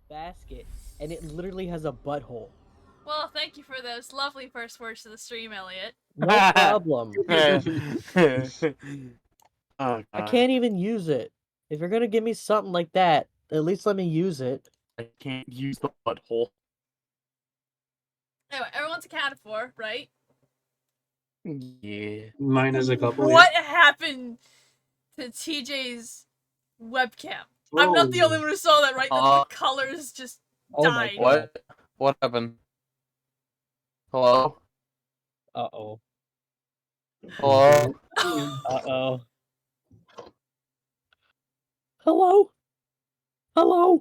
basket, and it literally has a butthole. Well, thank you for those lovely first words to the stream, Elliot. No problem. Oh, I God. can't even use it. If you're gonna give me something like that, at least let me use it. I can't use the butthole. Anyway, everyone's accounted for, right? Yeah. Mine is a couple. What happened to TJ's webcam? I'm not the only one who saw that, right? The colors just Oh my died. God. What happened? Hello? Uh-oh. Hello? Uh-oh. Hello? Hello?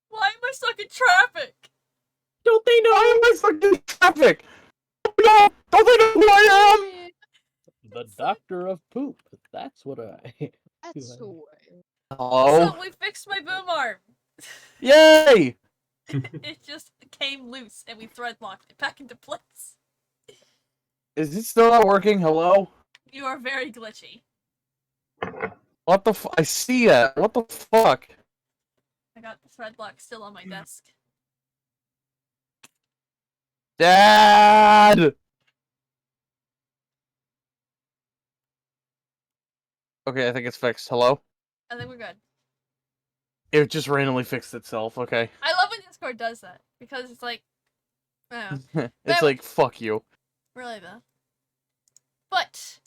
Why am I stuck in traffic? Don't they know? Why am I stuck in traffic? No! Don't they know who I am? The doctor of poop. That's what I... That's who. Hello? So we fixed my boom arm. Yay! It just came loose and we thread locked it back into place. Is it still not working? Hello? You are very glitchy. What the I see it. What the fuck? I got the thread lock still on my desk. Dad! Okay, I think it's fixed. Hello? I think we're good. It just randomly fixed itself. Okay. I love when Discord does that because it's like, I don't know. It's like, fuck you. Really though. But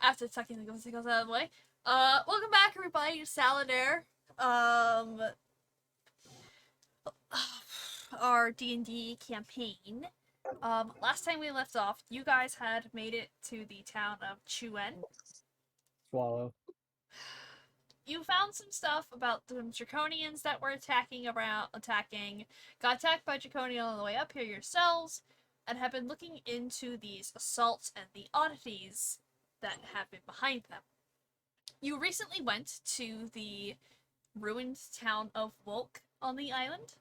after tucking the goes out of the way, welcome back everybody to Salodar. Our D&D campaign. Last time we left off, you guys had made it to the town of Chuen. Swallow. You found some stuff about the Draconians that were got attacked by Draconian on the way up here yourselves, and have been looking into these assaults and the oddities that have been behind them. You recently went to the ruined town of Volk on the island,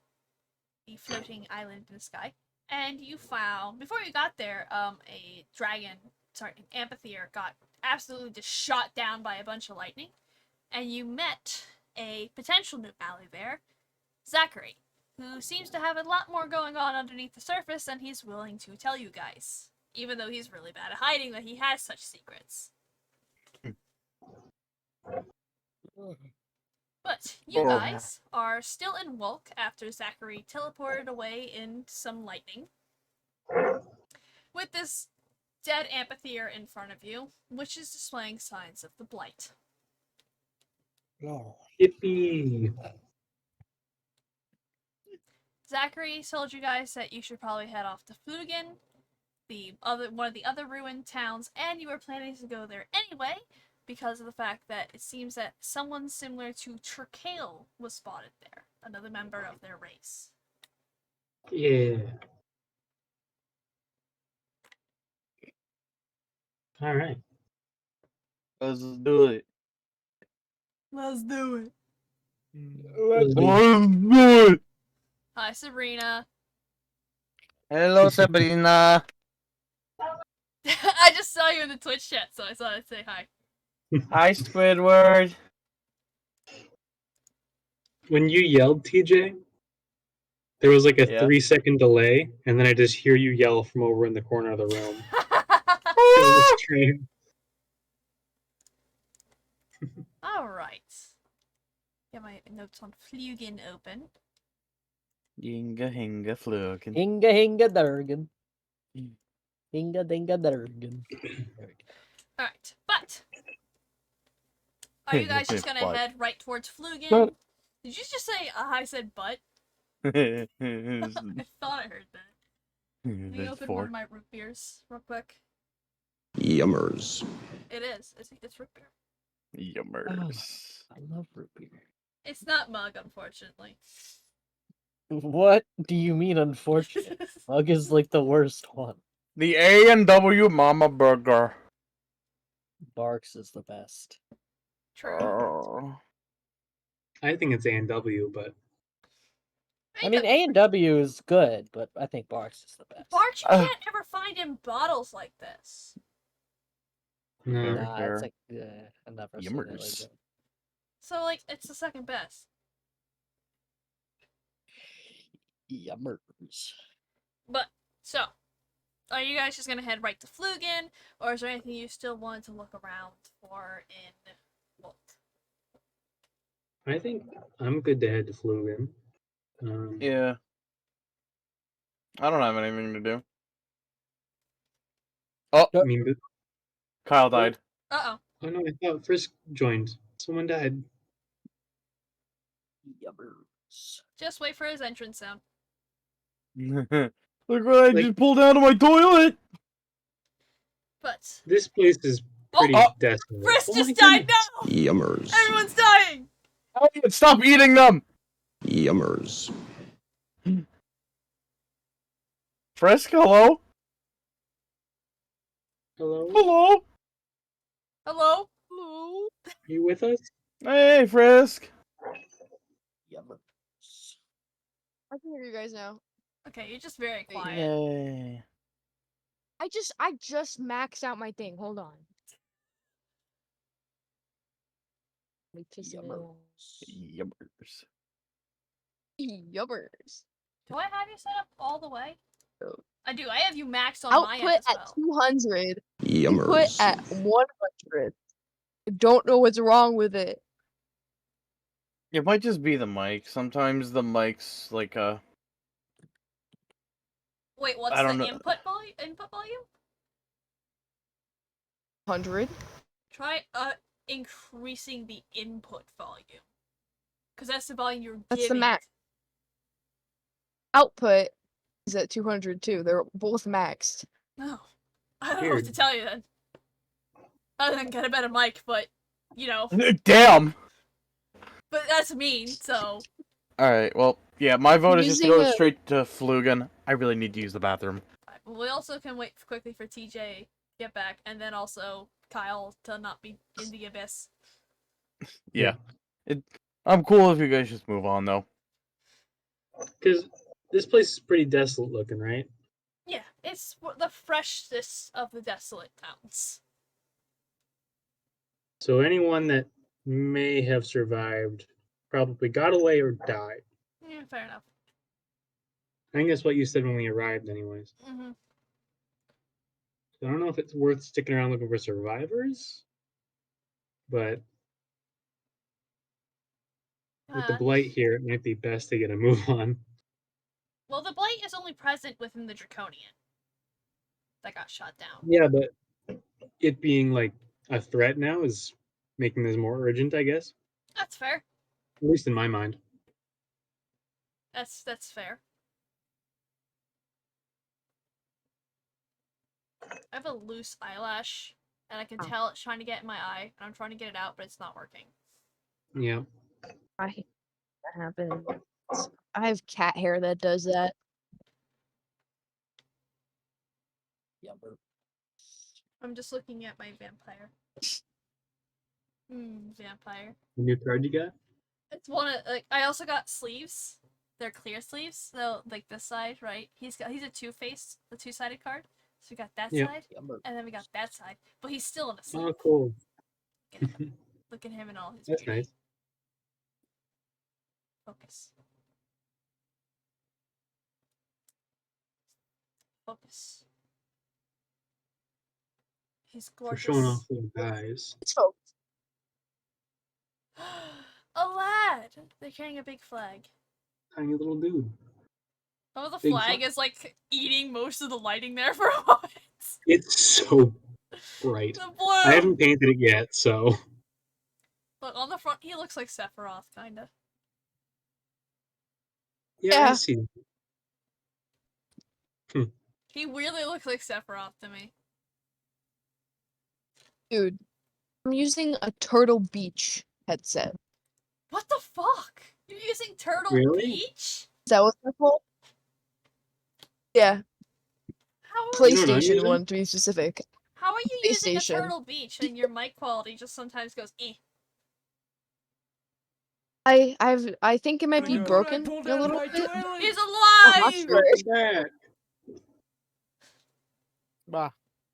the floating island in the sky, and you found, before you got there, an amphitheater got absolutely just shot down by a bunch of lightning, and you met a potential new ally there, Zachary, who seems to have a lot more going on underneath the surface than he's willing to tell you guys, even though he's really bad at hiding that he has such secrets. But you guys are still in Wulk after Zachary teleported away in some lightning, with this dead amphitheater in front of you, which is displaying signs of the Blight. Oh. Yippee! Zachary told you guys that you should probably head off to Flugen, one of the other ruined towns, and you were planning to go there anyway, because of the fact that it seems that someone similar to Tricale was spotted there, another member of their race. Yeah. All right. Let's do it. Let's do it. Let's do Let's do it. Hi, Sabrina. Hello, Sabrina. I just saw you in the Twitch chat, so I thought I'd say hi. Hi, Squidward. When you yelled, TJ, there was like a Yeah. 3-second delay, and then I just hear you yell from over in the corner of the room. It was strange. Alright. Get my notes on Flugen open. Yinga hinga flugen. Hinga hinga durgan. Hinga dinga durgan. Alright, but are you guys just gonna But. head right towards Flugen? But. Did you just say I said but? I thought I heard that. Let me open one of my root beers real quick. Yummers. It is. It's root beer. Yummers. I love root beer. It's not mug, unfortunately. What do you mean, unfortunate? Mug is like the worst one. The A&W Mama Burger. Barks is the best. True. I think it's A&W, but I mean, A&W is good, but I think Barks is the best. Barks you can't ever find in bottles like this. no. Nah, it's like, I never seen it like Yummers. that. So, like, it's the second best. Yummers. But, so, are you guys just gonna head right to Flugen, or is there anything you still want to look around for in Volt? I think I'm good to head to Flugen. Yeah. I don't have anything to do. Oh, I mean, Kyle died. Uh-oh. oh no, I thought Frisk joined. Someone died. Yummers. Just wait for his entrance sound. Look what I Like- just pulled out of my toilet! But, This place is pretty Oh! desolate. Frisk Oh just my died goodness. now! Yummers. Everyone's dying! Elliot, stop eating them! Yummers. Frisk, hello? Hello? Hello? Hello? Hello. Are you with us? Hey, Frisk. Yummers. I can hear you guys now. Okay, you're just very quiet. Yay. I just maxed out my thing. Hold on. Let me piss it in. Yummers. Yummers. Do I have you set up all the way? Oh. I do. I have you maxed on my end Output as at well. 200. Input Yummers. at 100. I don't know what's wrong with it. It might just be the mic. Sometimes the mic's like Wait, what's I don't the know. input volume? 100. Try increasing the input volume. Because that's the volume you're That's the giving. max. Output is at 200 too. They're both maxed. No. I don't know what to Weird. tell you then. Other than get a better mic, but, you know. Damn! But that's mean, so. Alright, well, yeah, my vote is just to go Using a- straight to Flugen. I really need to use the bathroom. Alright, well, we also can wait quickly for TJ to get back, and then also Kyle to not be in the abyss. Yeah. I'm cool if you guys just move on, though. Because this place is pretty desolate looking, right? Yeah, it's the freshness of the desolate towns. So anyone that may have survived probably got away or died. Yeah, fair enough. I think that's what you said when we arrived, anyways. Mm-hmm. So I don't know if it's worth sticking around looking for survivors, but with the Blight here, it might be best to get a move on. Well, the Blight is only present within the Draconian that got shot down. Yeah, but it being like a threat now is making this more urgent, I guess. That's fair. At least in my mind. That's fair. I have a loose eyelash, and I can tell it's trying to get in my eye, and I'm trying to get it out, but it's not working. Yeah. I hate that happens. I have cat hair that does that. Yummers. I'm just looking at my vampire. Vampire. The new card you got? It's one of I also got sleeves. They're clear sleeves, so like this side, right? He's a the two-sided card. So we got that Yeah. side, Yummers. and then we got that side. But he's still in a sleeve. Oh, cool. Look at him in all his That's beauty. nice. Focus. Focus. He's For gorgeous. showing off little guys. It's folks. A lad! They're carrying a big flag. Tiny little dude. Oh, the Big flag flag. is like eating most of the lighting there for a moment. It's so bright. The blue! I haven't painted it yet, so. Look, on the front, he looks like Sephiroth, kinda. Yeah, I Yeah. see. He weirdly looks like Sephiroth to me. Dude, I'm using a Turtle Beach headset. What the fuck? You're using Turtle Really? Beach? Is that what they're called? Yeah, How are, You know what I'm PlayStation using? one to be specific. how are you using a PlayStation. Turtle Beach and your mic quality just sometimes goes eh? I think it might be broken a little bit. He's I'm not alive! sure. Welcome back. Bah.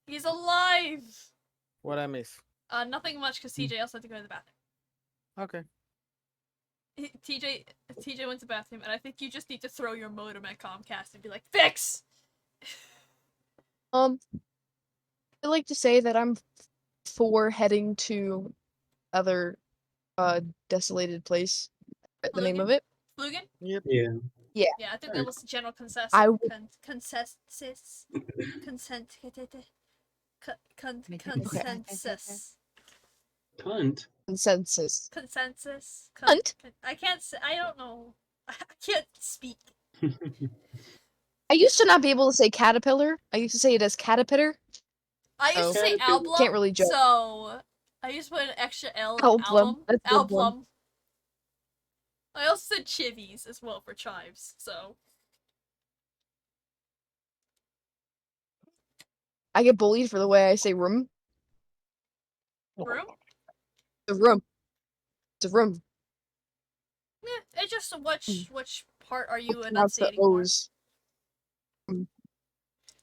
He's alive! What I miss? Nothing much because TJ also had to go to the bathroom. Okay. TJ went to the bathroom, and I think you just need to throw your modem at Comcast and be like, fix! I'd like to say that I'm for heading to other desolated place. The name of it? Flugen? Yeah. Yeah, I think that Alright. was general consensus. I would- Consensus. Consensus. Cunt. Consensus. Consensus. Cunt? I can't say. I don't know. I can't speak. I used to not be able to say caterpillar. I used to say it as caterpillar. I used to say Caterpillar. album. Can't really joke. So I used to put an extra L in Album. album. That's a good one. Album. I also said chivies as well for chives. So I get bullied for the way I say room. room. The room. It's a room. Yeah, it's just which part are you Pronounce the enunciating more? O's.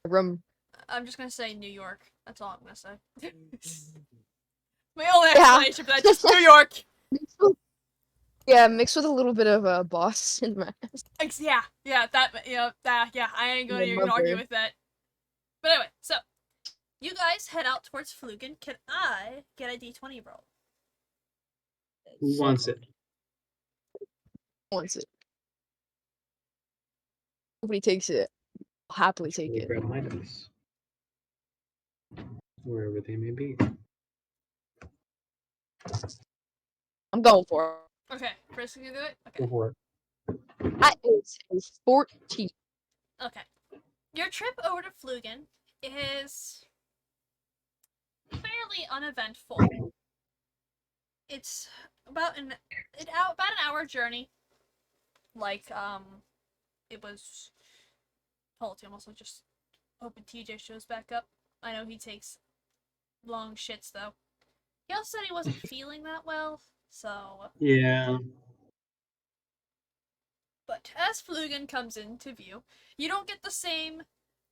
Room. I'm just gonna say New York. That's all I'm gonna say. My only Yeah. explanation for that is just New York. Yeah, mixed with a little bit of Boston. Yeah, I ain't gonna Yeah, even argue mother. with that. But anyway, so you guys head out towards Flugen. Can I get a D20 roll? Who wants it? Wants it. Nobody takes it. I'll happily take Let me it. grab my dice. Wherever they may be. I'm going for it. Okay, Chris, can you do it? Okay. Go for it. That is a 14. Okay. Your trip over to Flugen is fairly uneventful. It's about an hour journey. Like, it was. Hold, I'm also just hoping TJ shows back up. I know he takes long shits though. He also said he wasn't feeling that well, so. Yeah. But as Flugen comes into view, you don't get the same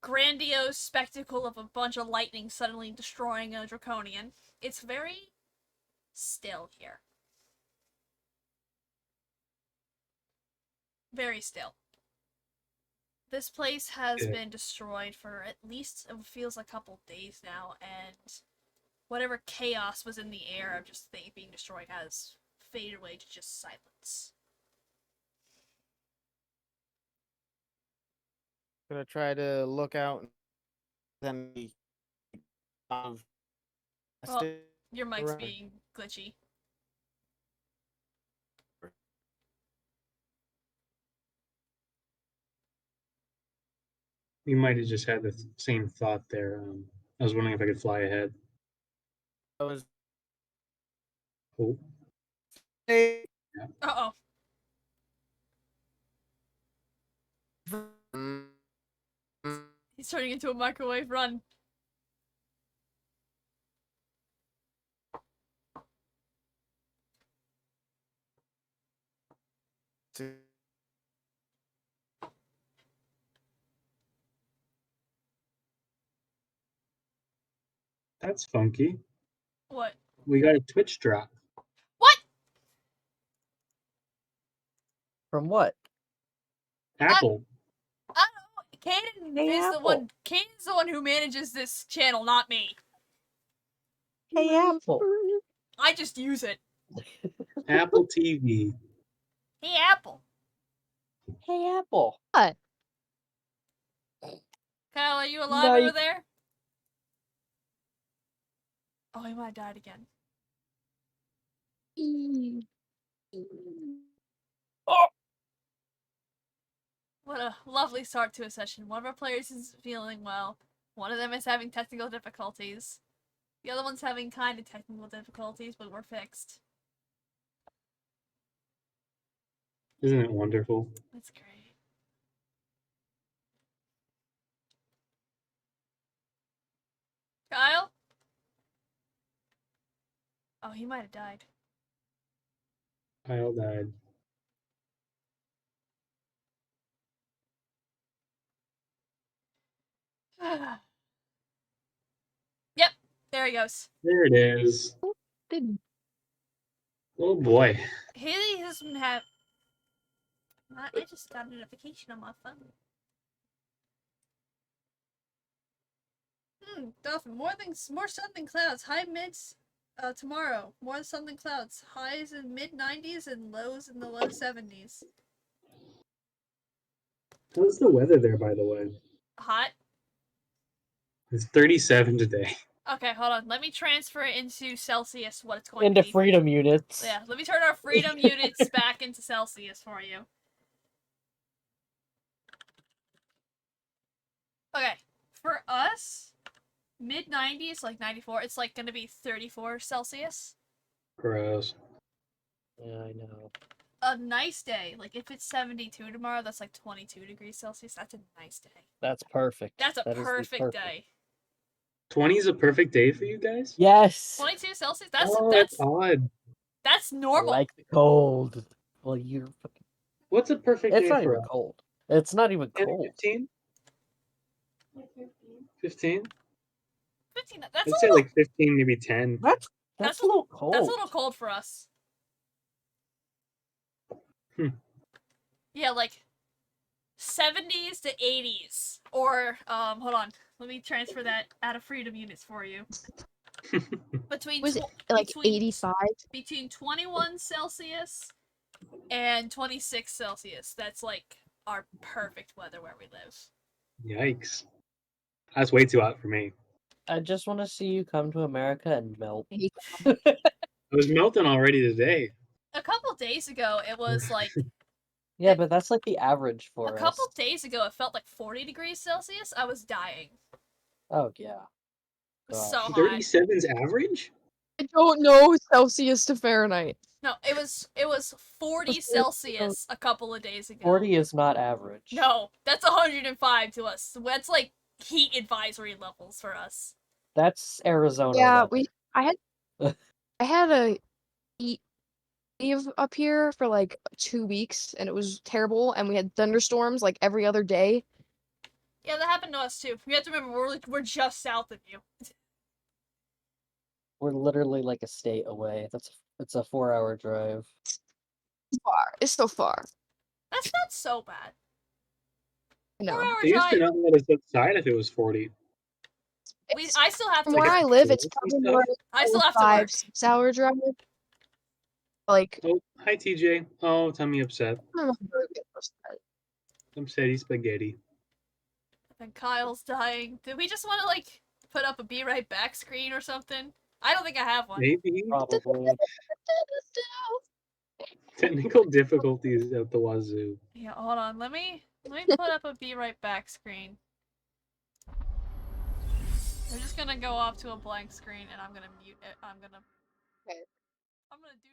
grandiose spectacle of a bunch of lightning suddenly destroying a draconian. It's very still here. Very still. This place has Yeah. been destroyed for at least, it feels like a couple days now, and whatever chaos was in the air of just things being destroyed has faded away to just silence. Gonna try to look out and then of Well, your mic's Right. being glitchy. You might have just had the same thought there. I was wondering if I could fly ahead. I was Oh, Uh-oh. He's turning into a microwave. Run. that's funky. What? We got a Twitch drop. What? From what? Apple. Caden Hey, is the Apple. one. Caden's the one who manages this channel, not me. Hey, Apple. I just use it. Apple TV. Hey, Apple. Hey, Apple. What? Kyle, are you alive No, over you- there? Oh, he might have died again. Oh, What a lovely start to a session. One of our players is feeling well. One of them is having technical difficulties. The other one's having kind of technical difficulties, but we're fixed. Isn't it wonderful? That's great. Kyle? Oh, he might have died. Kyle died. Yep, there he goes. There it is. Didn't. Oh boy. Haley has been I just got a notification on my phone. Dolphin. More sun than clouds. High mids tomorrow. More sun than clouds. Highs in mid 90s and lows in the low 70s. How's the weather there, by the way? Hot. It's 37 today. Okay, hold on. Let me transfer it into Celsius. What it's going to Into be. freedom units. Yeah, let me turn our freedom units back into Celsius for you. Okay, for us, mid 90s, like 94, it's like gonna be 34 Celsius. Gross. Yeah, I know. A nice day, like if it's 72 tomorrow, that's like 22 degrees Celsius. That's a nice day. That's perfect. That's a That is the perfect day. 20 is a perfect day for you guys? Yes. 22 Celsius. That's odd. That's I normal. like the cold. Well, you're fucking. What's a perfect It's day not for even us? cold. It's not even 10 cold. 15? 15? 15. That's I'd a say little. like 15, maybe 10. That's a little cold. That's a little cold for us. Yeah, like 70s to 80s, or hold on. Let me transfer that out of freedom units for you. Between Was it like between 85? between 21 Celsius and 26 Celsius. That's like our perfect weather where we live. Yikes. That's way too hot for me. I just want to see you come to America and melt. I was melting already today. A couple days ago, it was like Yeah, but that's like the average for a couple us. days ago, it felt like 40 degrees Celsius. I was dying. Oh yeah. It was Gosh. so hot. 37's average? I don't know Celsius to Fahrenheit. No, it was 40 Was it- Celsius a couple of days ago. 40 is not average. No, that's 105 to us. That's like heat advisory levels for us. That's Arizona. Yeah, weather. I had a heat wave up here for like 2 weeks, and it was terrible. And we had thunderstorms like every other day. Yeah, that happened to us too. You have to remember we're just south of you. We're literally like a state away. It's a 4-hour drive. Far, it's so far. That's not so bad. I know. 4-hour They used to drive. not let us outside if it was 40. I still have From to where work. I live, it's And probably stuff. more I still have to five, work. 6 hour drive. Like, Oh, hi TJ. Oh, tummy upset. I don't know how to get most of that. Upsetty spaghetti. And Kyle's dying. Did we just want to like put up a be right back screen or something? I don't think I have one. Maybe. Probably. Technical difficulties at the wazoo. Yeah, hold on. Let me put up a be right back screen. We're just gonna go off to a blank screen and I'm gonna mute it. I'm gonna do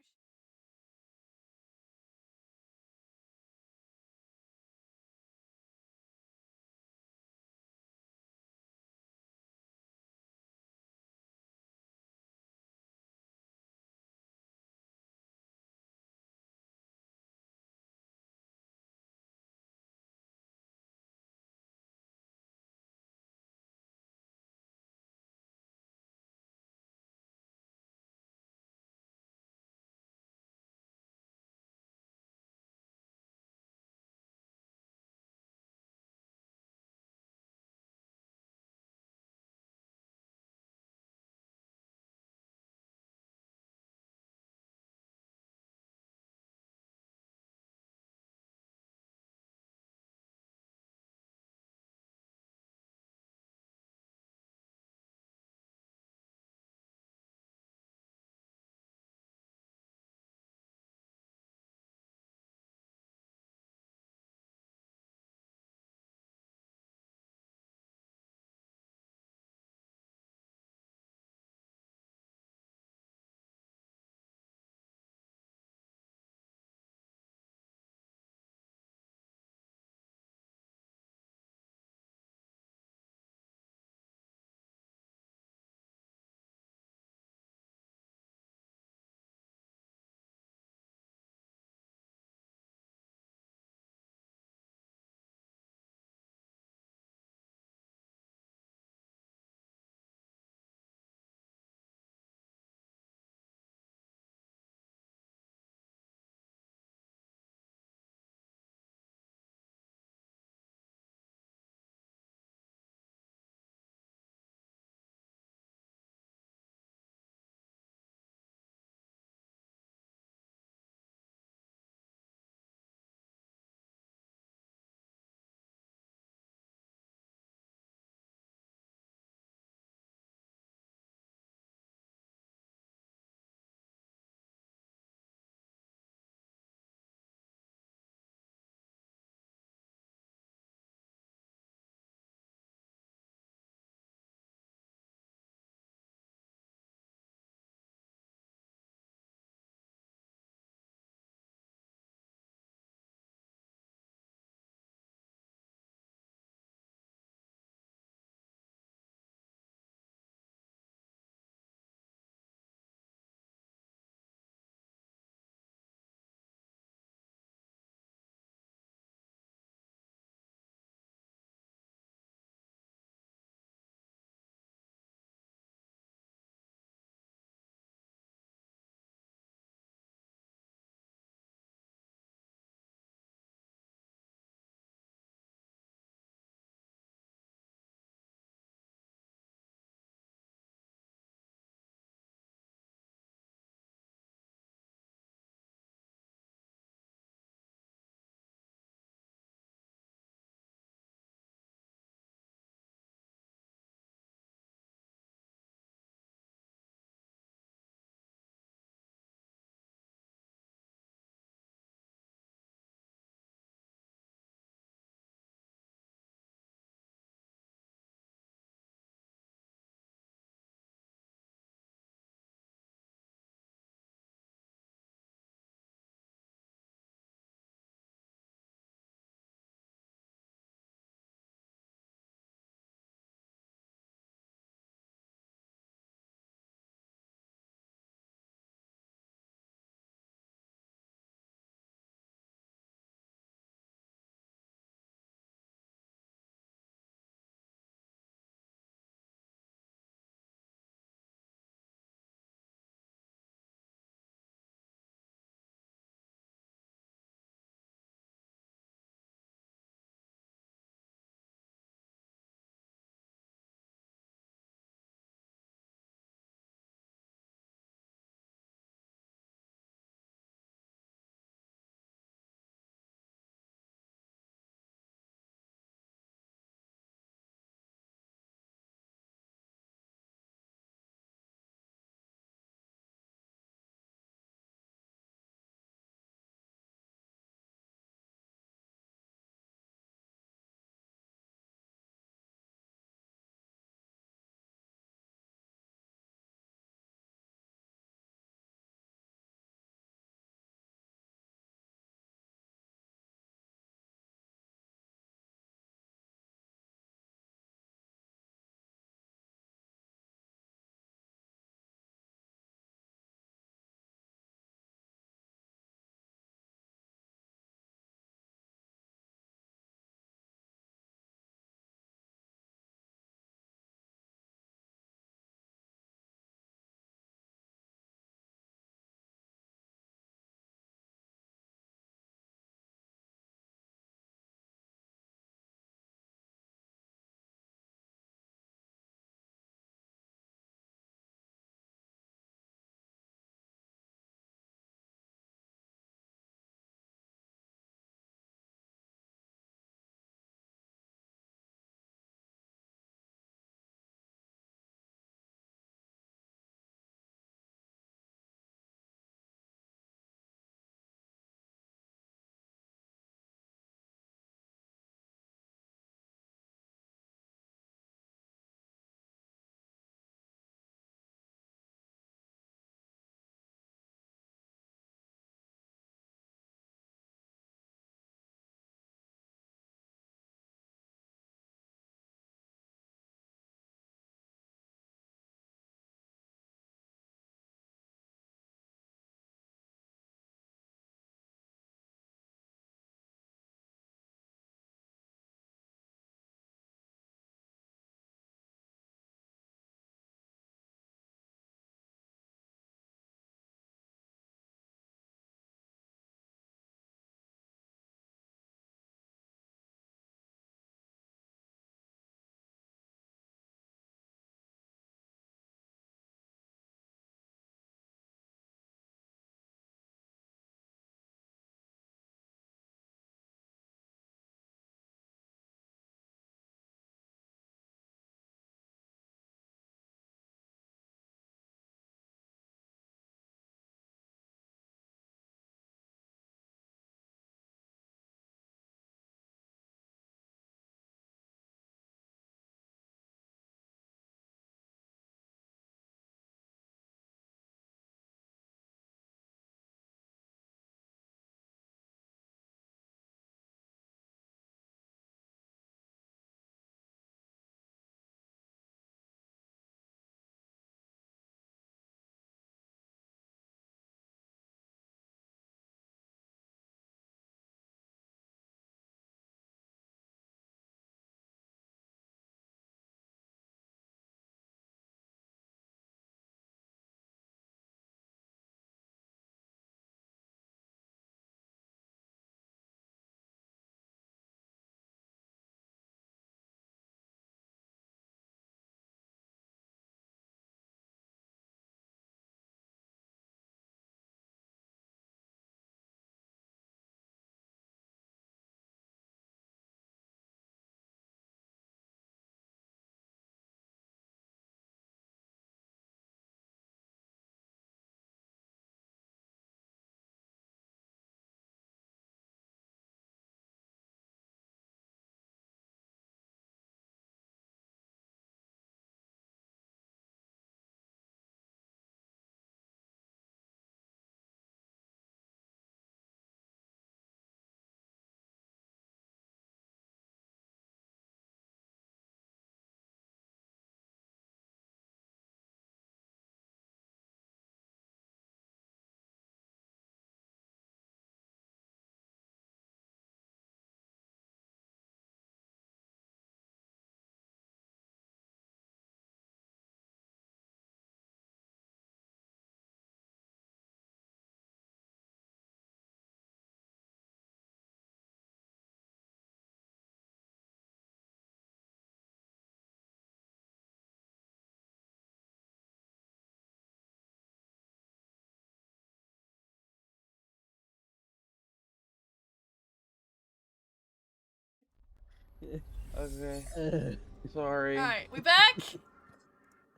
Okay. Sorry. Alright, we back?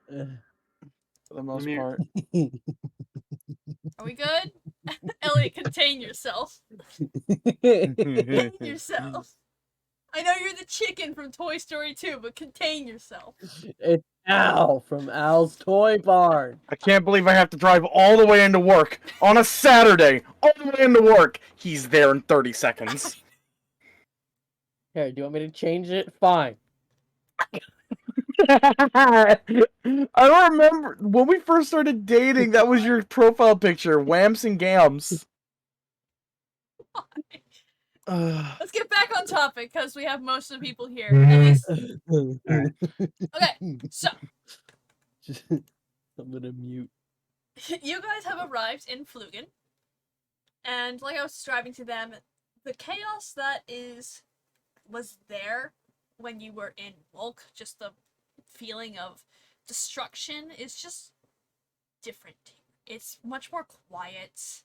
For the most Mimir. part. Are we good? Elliot, contain yourself. Contain yourself. I know you're the chicken from Toy Story 2, but contain yourself. It's Al from Al's Toy Barn. I can't believe I have to drive all the way into work on a Saturday. All the way into work. He's there in 30 seconds. Here, do you want me to change it? Fine. I don't remember when we first started dating. That was your profile picture, Whams and Gams. Let's get back on topic, because we have most of the people here. At least... Alright. Okay, so... I'm gonna mute. You guys have arrived in Flugen, and like I was describing to them, the chaos that was there when you were in Volk, just the feeling of destruction is just different. It's much more quiet.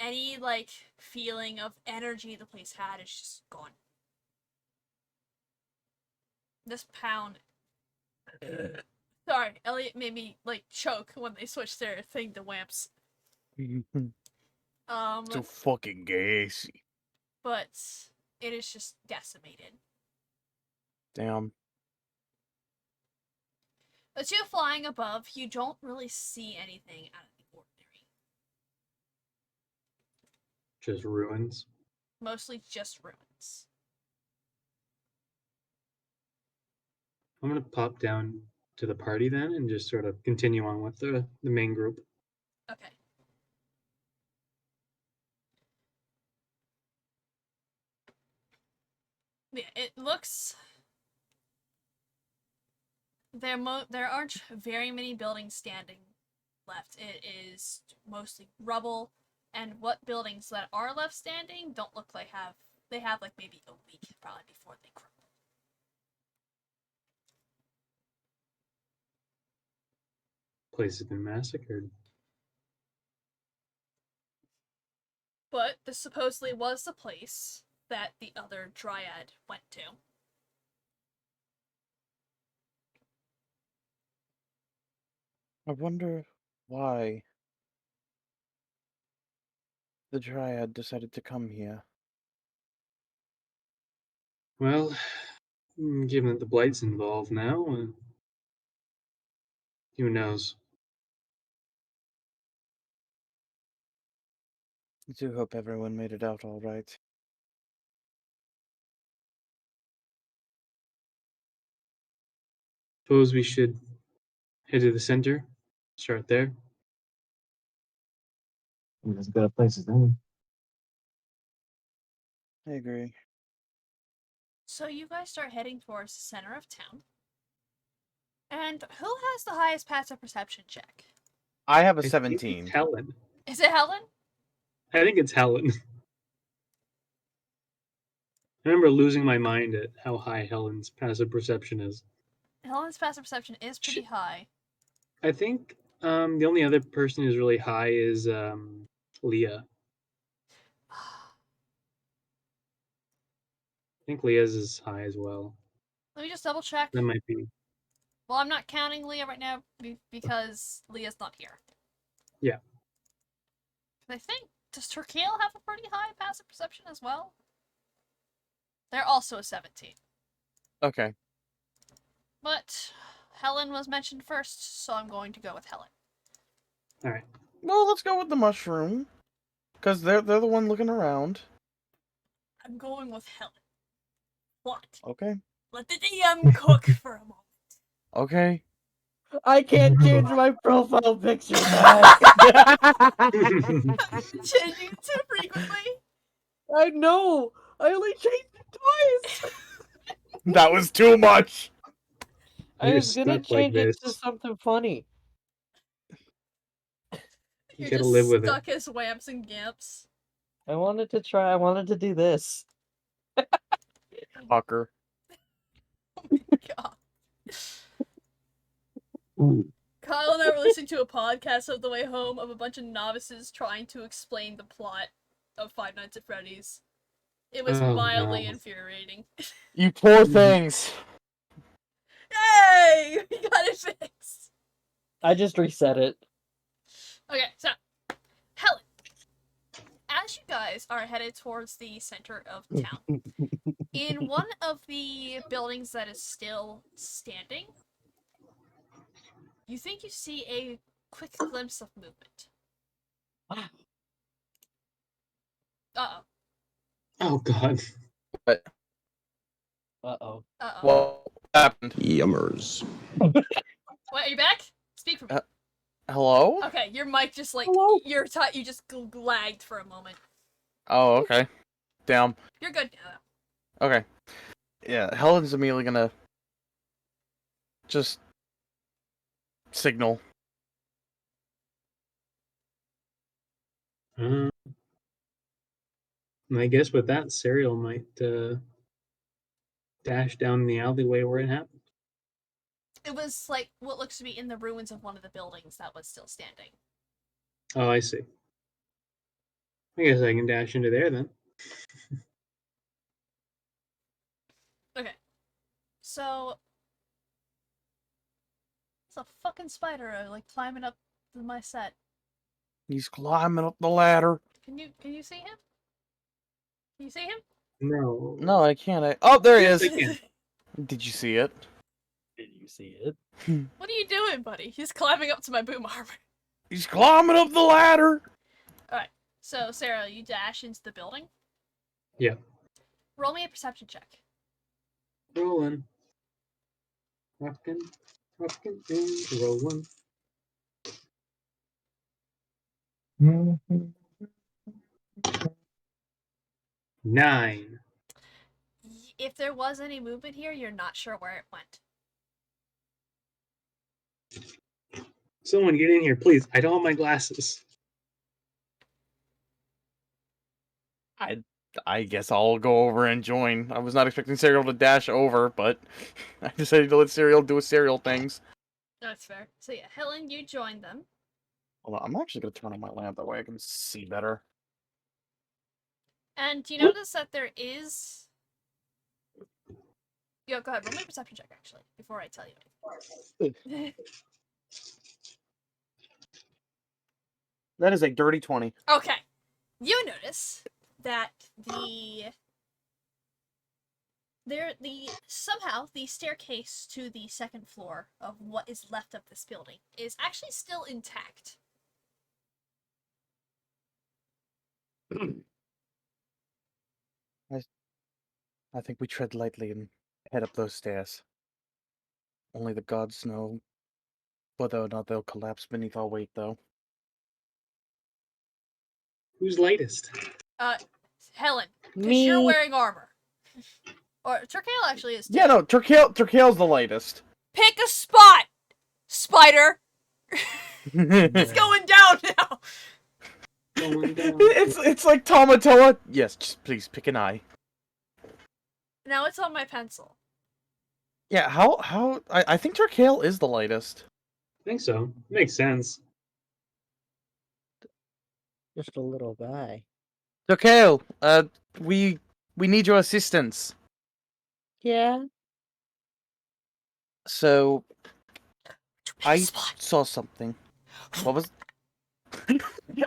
Any, like, feeling of energy the place had is just gone. This pound... Sorry, Elliot made me, like, choke when they switched their thing to Wamps. So fucking gassy. But it is just decimated. Damn. As you're flying above, you don't really see anything out of the ordinary. Just ruins. Mostly just ruins. I'm gonna pop down to the party then and just sort of continue on with the main group. Okay. Yeah, it looks... There aren't very many buildings standing left. It is mostly rubble, and what buildings that are left standing don't look like they have like maybe a week probably before they crumble. Place has been massacred. But this supposedly was the place that the other Dryad went to. I wonder why the Dryad decided to come here. Well, given that the Blight's involved now, who knows? I do hope everyone made it out all right. Suppose we should head to the center, start there. As good a place as any. I agree. So you guys start heading towards the center of town. And who has the highest passive perception check? I have a I think 17. it's Helen. Is it Helen? I think it's Helen. I remember losing my mind at how high Helen's passive perception is. Helen's passive perception is pretty high. I think the only other person who's really high is Leah. I think Leah's is high as well. Let me just double check. That might be. Well, I'm not counting Leah right now because Leah's not here. Yeah. I think, does Turkale have a pretty high passive perception as well? They're also a 17. Okay. But Helen was mentioned first, so I'm going to go with Helen. All right. Well, let's go with the mushroom. Because they're the one looking around. I'm going with Helen. What? Okay. Let the DM cook for a moment. Okay. I can't change my profile picture now. Changing it too frequently. I know. I only changed it twice. That was too much. I You're was gonna stuck like change it to this. something funny. You're gotta just live with it. stuck as Wamps and Gamps. I wanted to do this. Fucker. God. Ooh. Kyle and I were listening to a podcast of the way home of a bunch of novices trying to explain the plot of Five Nights at Freddy's. It was Oh, mildly no. infuriating. You poor things. Yay! We got it fixed! I just reset it. Okay, so, Helen, as you guys are headed towards the center of town, in one of the buildings that is still standing, you think you see a quick glimpse of movement. Uh-oh. Oh, God. But Uh-oh. Uh-oh. what happened? Yummers. Wait, are you back? Speak for me. Hello? Okay, your mic just like, Hello? you just lagged for a moment. Oh, okay. Damn. You're good now. Okay. Yeah, Helen's immediately gonna just signal. I guess with that, Serial might dash down the alleyway where it happened. It was like what looks to be in the ruins of one of the buildings that was still standing. Oh, I see. I guess I can dash into there then. Okay. So it's a fucking spider like climbing up my set. He's climbing up the ladder. Can you see him? Can you see him? No. No, I can't. Oh, there he Yes, is. I can. Did you see it? Did you see it? What are you doing, buddy? He's climbing up to my boom armor. He's climbing up the ladder. Alright. So Sarah, you dash into the building. Yeah. Roll me a perception check. Rolling. Rocking. And rolling. Nine. If there was any movement here, you're not sure where it went. Someone get in here, please. I don't have my glasses. I guess I'll go over and join. I was not expecting Serial to dash over, but I decided to let Serial do his Serial things. That's fair. So yeah, Helen, you joined them. Hold on, I'm actually gonna turn on my lamp that way I can see better. And you notice that there is... Yo, go ahead, roll me a perception check, actually, before I tell you anything. That is a dirty 20. Okay. You notice that somehow the staircase to the second floor of what is left of this building is actually still intact. I think we tread lightly and head up those stairs. Only the gods know whether or not they'll collapse beneath our weight, though. Who's latest? Helen, because you're wearing armor. Or Turkale actually is too. Yeah, no, Turkale's the lightest. Pick a spot, spider. it's It's going down now. Going down. it's like Tamatoa. Yes, just please pick an eye. Now it's on my pencil. Yeah, I think Turkale is the lightest. I think so. Makes sense. Just a little guy. Turkale, we need your assistance. Yeah. So Pick a I spot. saw something. What was?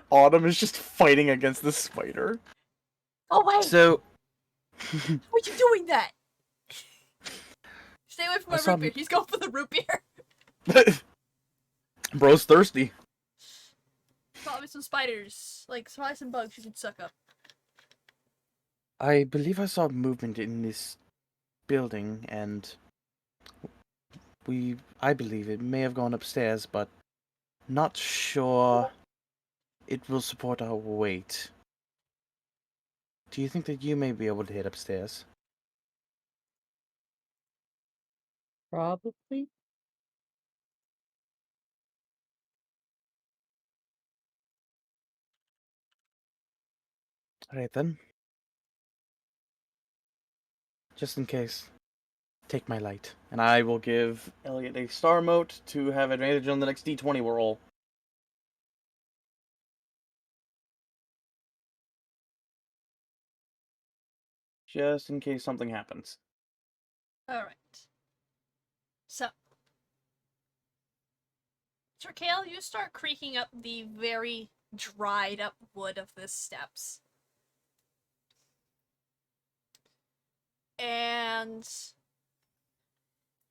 Autumn is just fighting against the spider. Oh wait, So why are you doing that? Stay away from I my saw root beer. He's going for the root beer. bro's thirsty. Probably some spiders, like probably some bugs you can suck up. I believe I saw movement in this building, and I believe it may have gone upstairs, but not sure it will support our weight. Do you think that you may be able to head upstairs? Probably. Alright then. Just in case, take my light, and I will give Elliot a star mote to have advantage on the next D20 roll. just in case something happens. Alright. So. Trakel, you start creaking up the very dried up wood of the steps. And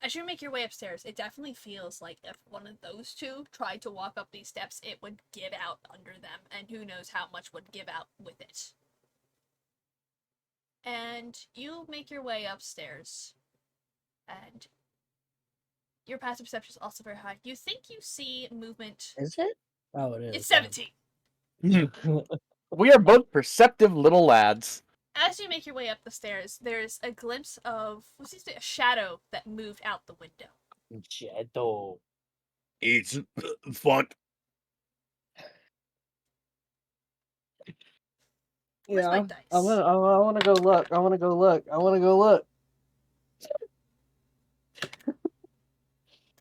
as you make your way upstairs, it definitely feels like if one of those two tried to walk up these steps, it would give out under them, and who knows how much would give out with it. And you make your way upstairs, and your passive perception is also very high. You think you see movement. Is it? Oh, it is. It's 17. We are both perceptive little lads. As you make your way up the stairs, there's a glimpse of what seems to be a shadow that moved out the window. Shadow. It's fun. Where's my Yeah, dice? I want to go look. I want to go look.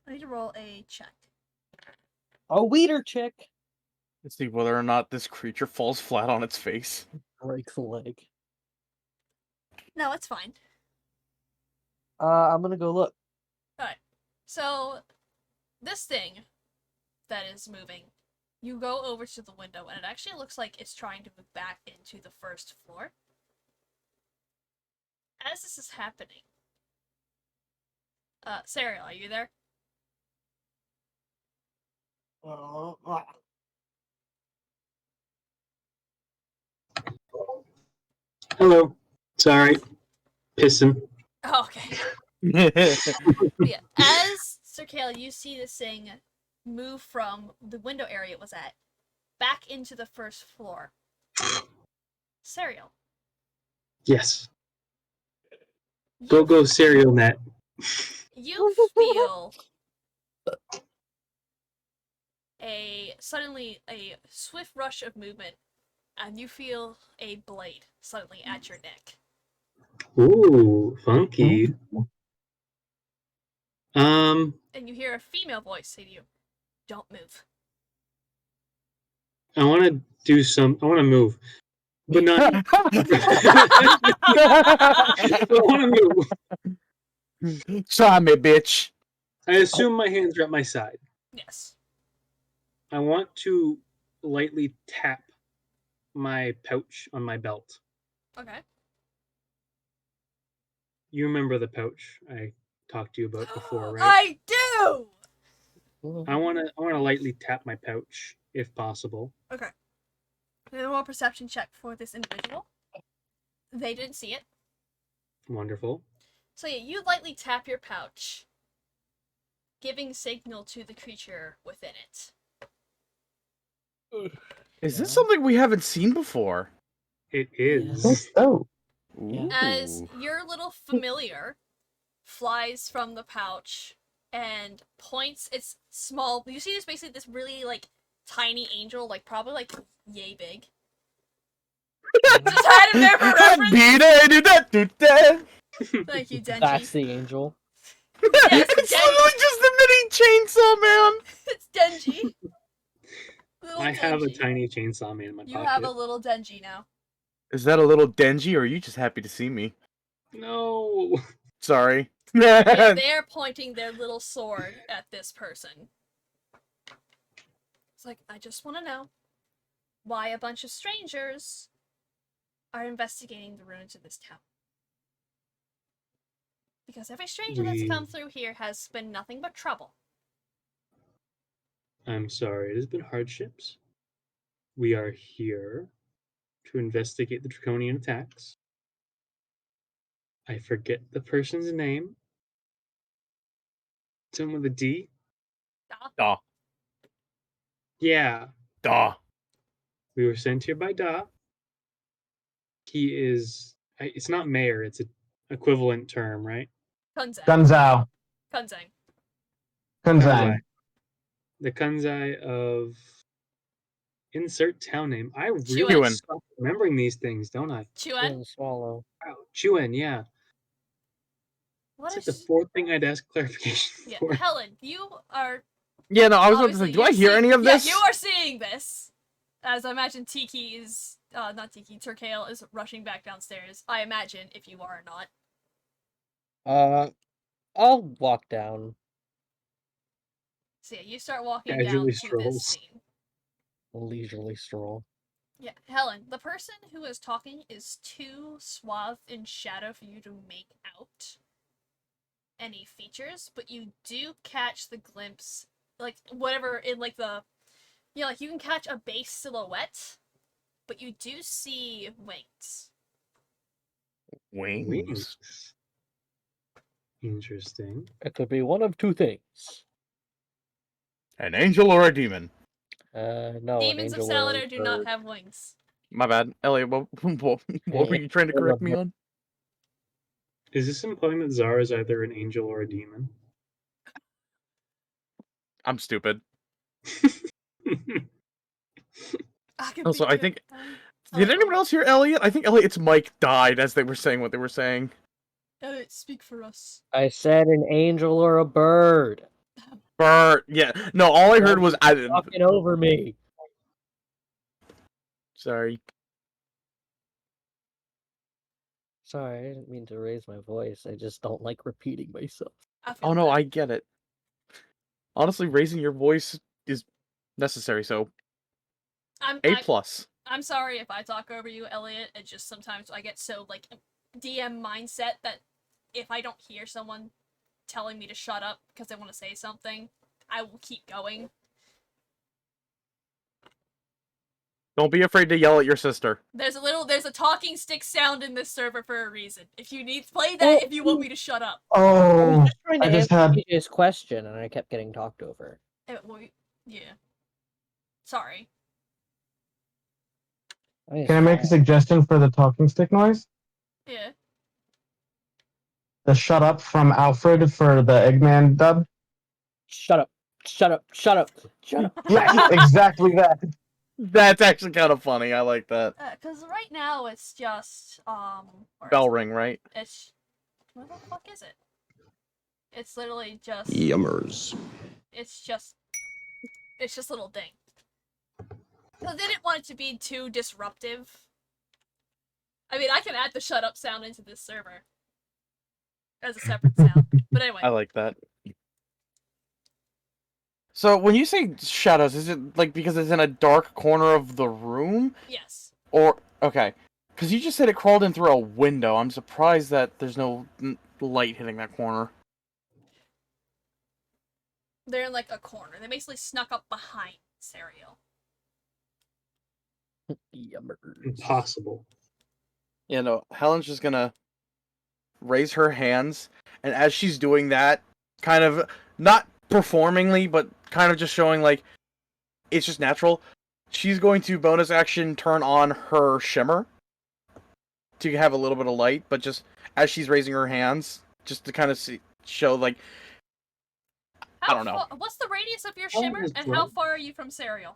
I need to roll a check. A weeder chick. Let's see whether or not this creature falls flat on its face. Break the leg. No, it's fine. I'm gonna go look. Alright. So, this thing that is moving, you go over to the window, and it actually looks like it's trying to move back into the first floor. As this is happening, Serial, are you there? Hello. Sorry. Pissing. Oh, okay. But yeah, as Sir Kale, you see this thing move from the window area it was at back into the first floor. Serial. Yes. Go Serial Net. You feel suddenly a swift rush of movement, and you feel a blade suddenly at your neck. Ooh, funky. And you hear a female voice say to you, "Don't move." I want to move, but not. I want to move. Try me, bitch. I assume my hands are at my side. Yes. I want to lightly tap my pouch on my belt. Okay. You remember the pouch I talked to you about before, right? I do! I want to lightly tap my pouch if possible. Okay. There's a roll perception check for this individual. They didn't see it. Wonderful. So yeah, you lightly tap your pouch, giving signal to the creature within it. Is this something we haven't seen before? It is. Let's go. As Ooh. your little familiar flies from the pouch and points its small. You see this basically this really like tiny angel, like probably like yay big. Just had him there for reference. Thank you, Denji. That's the angel. Yes, It's Denji. literally just a mini chainsaw, man. It's Denji. Little I have a Denji. tiny chainsaw man in my You pocket. have a little Denji now. Is that a little Denji, or are you just happy to see me? No. Sorry. And they're pointing their little sword at this person. It's like, I just want to know why a bunch of strangers are investigating the ruins of this town. Because every stranger that's come through here has been nothing but trouble. I'm sorry. It has been hardships. We are here to investigate the draconian attacks. I forget the person's name. Someone with a D? Duh. Yeah. Duh. We were sent here by Da. He is... It's not mayor, it's an equivalent term, right? Kunzang. Gunzao. Kunzang. Kunzai. The Kunzai of... Insert town name. I really Chuan. stop remembering these things, don't I? Chuan? Swallow. Wow. Chuan, yeah. What That's is... like the fourth thing I'd ask clarification Yeah, for. Helen, you are... Yeah, no, I was about to obviously say, do I you're hear any of this? Yeah, you are seeing this. As I imagine Tiki is not Tiki, Turkale is rushing back downstairs. I imagine, if you are or not. I'll walk down. So yeah, you start walking Casually down to this strolls. scene. A leisurely stroll. Yeah, Helen, the person who is talking is too swathed in shadow for you to make out any features, but you do catch the glimpse, like, whatever, in, like, the... Yeah, like, you can catch a base silhouette, but you do see wings. Wings. Wings. Interesting. It could be one of two things. An angel or a demon? No, an Demons of angel or a Salodar do not bird. have wings. My bad. Elliot, what were you trying to correct me on? Is this implying that Zara is either an angel or a demon? I'm stupid. I can Also, be I good think... at them. Did anyone else hear Elliot? I think Elliot's mic died as they were saying what they were saying. Elliot, speak for us. I said an angel or a bird. Bert, yeah. No, all I heard was... Talking over me. Sorry. Sorry, I didn't mean to raise my voice. I just don't like repeating myself. I feel Oh no, bad. I get it. Honestly, raising your voice is necessary, so A+. I'm sorry if I talk over you, Elliot. It's just sometimes I get so, like, DM mindset that if I don't hear someone telling me to shut up because they want to say something, I will keep going. Don't be afraid to yell at your sister. There's a talking stick sound in this server for a reason. If you need, play that if you want me to shut up. I was Oh, just trying to I just answer had. TJ's question, and I kept getting talked over. Yeah. Sorry. Can I make a suggestion for the talking stick noise? Yeah. The shut up from Alfred for the Eggman dub? Shut up! Shut up! Shut up! Shut up! Yes, exactly that. That's actually kind of funny. I like that. Cause right now it's just where Bell is it? ring, right? It's where the fuck is it? It's literally just Yummers. it's just little ding. Cause they didn't want it to be too disruptive. I mean, I can add the shut up sound into this server as a separate sound. But anyway. I like that. So when you say shadows, is it like because it's in a dark corner of the room? Yes. Or okay, because you just said it crawled in through a window. I'm surprised that there's no light hitting that corner. They're in like a corner. They basically snuck up behind Serial. Impossible. You know, Helen's just gonna raise her hands, and as she's doing that, kind of not performingly, but kind of just showing like it's just natural. She's going to bonus action turn on her shimmer to have a little bit of light, but just as she's raising her hands, just to kind of show like I don't know. What's the radius of your Oh, shimmer, it's and well. how far are you from Serial?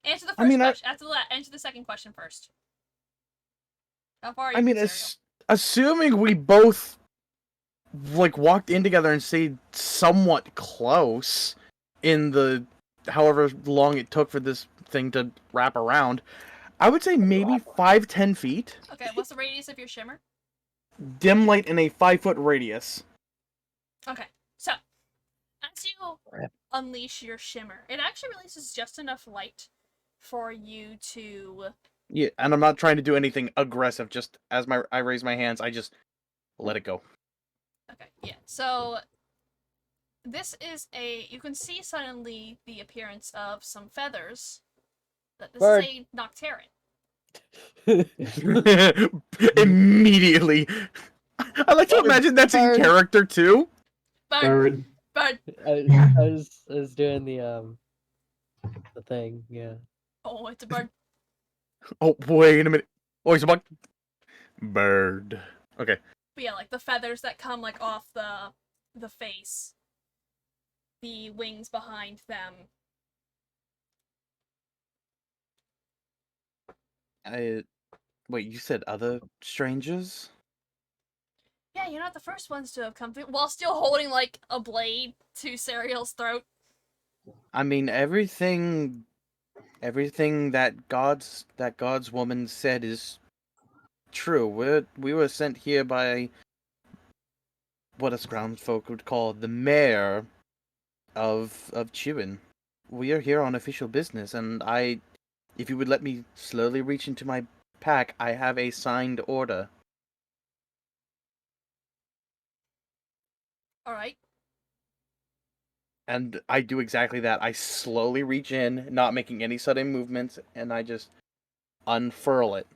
Answer the I first mean, question. Answer the second question first. How far are you I mean, from Serial? assuming we both like walked in together and stayed somewhat close in the however long it took for this thing to wrap around, I would say maybe 5-10 feet. Okay, what's the radius of your shimmer? Dim light in a 5-foot radius. Okay, so as you unleash your shimmer, it actually releases just enough light for you to. Yeah, and I'm not trying to do anything aggressive. Just as I raise my hands, I just let it go. Okay, yeah. So this is you can see suddenly the appearance of some feathers. This Bird. is a Nocteran. Immediately. I like to imagine that's in Bird. character too. Bird. Bird. Bird. I was doing the thing, yeah. Oh, it's a bird. Oh, wait a minute. Oh, he's a bug. Bird. Okay. But yeah, like the feathers that come like off the face. The wings behind them. Wait, you said other strangers? Yeah, you're not the first ones to have come through, while still holding like a blade to Serial's throat. I mean, everything everything that God's woman said is true. We were sent here by what us ground folk would call the mayor of Chewin. We are here on official business, and if you would let me slowly reach into my pack, I have a signed order. All right. And I do exactly that. I slowly reach in, not making any sudden movements, and I just unfurl it.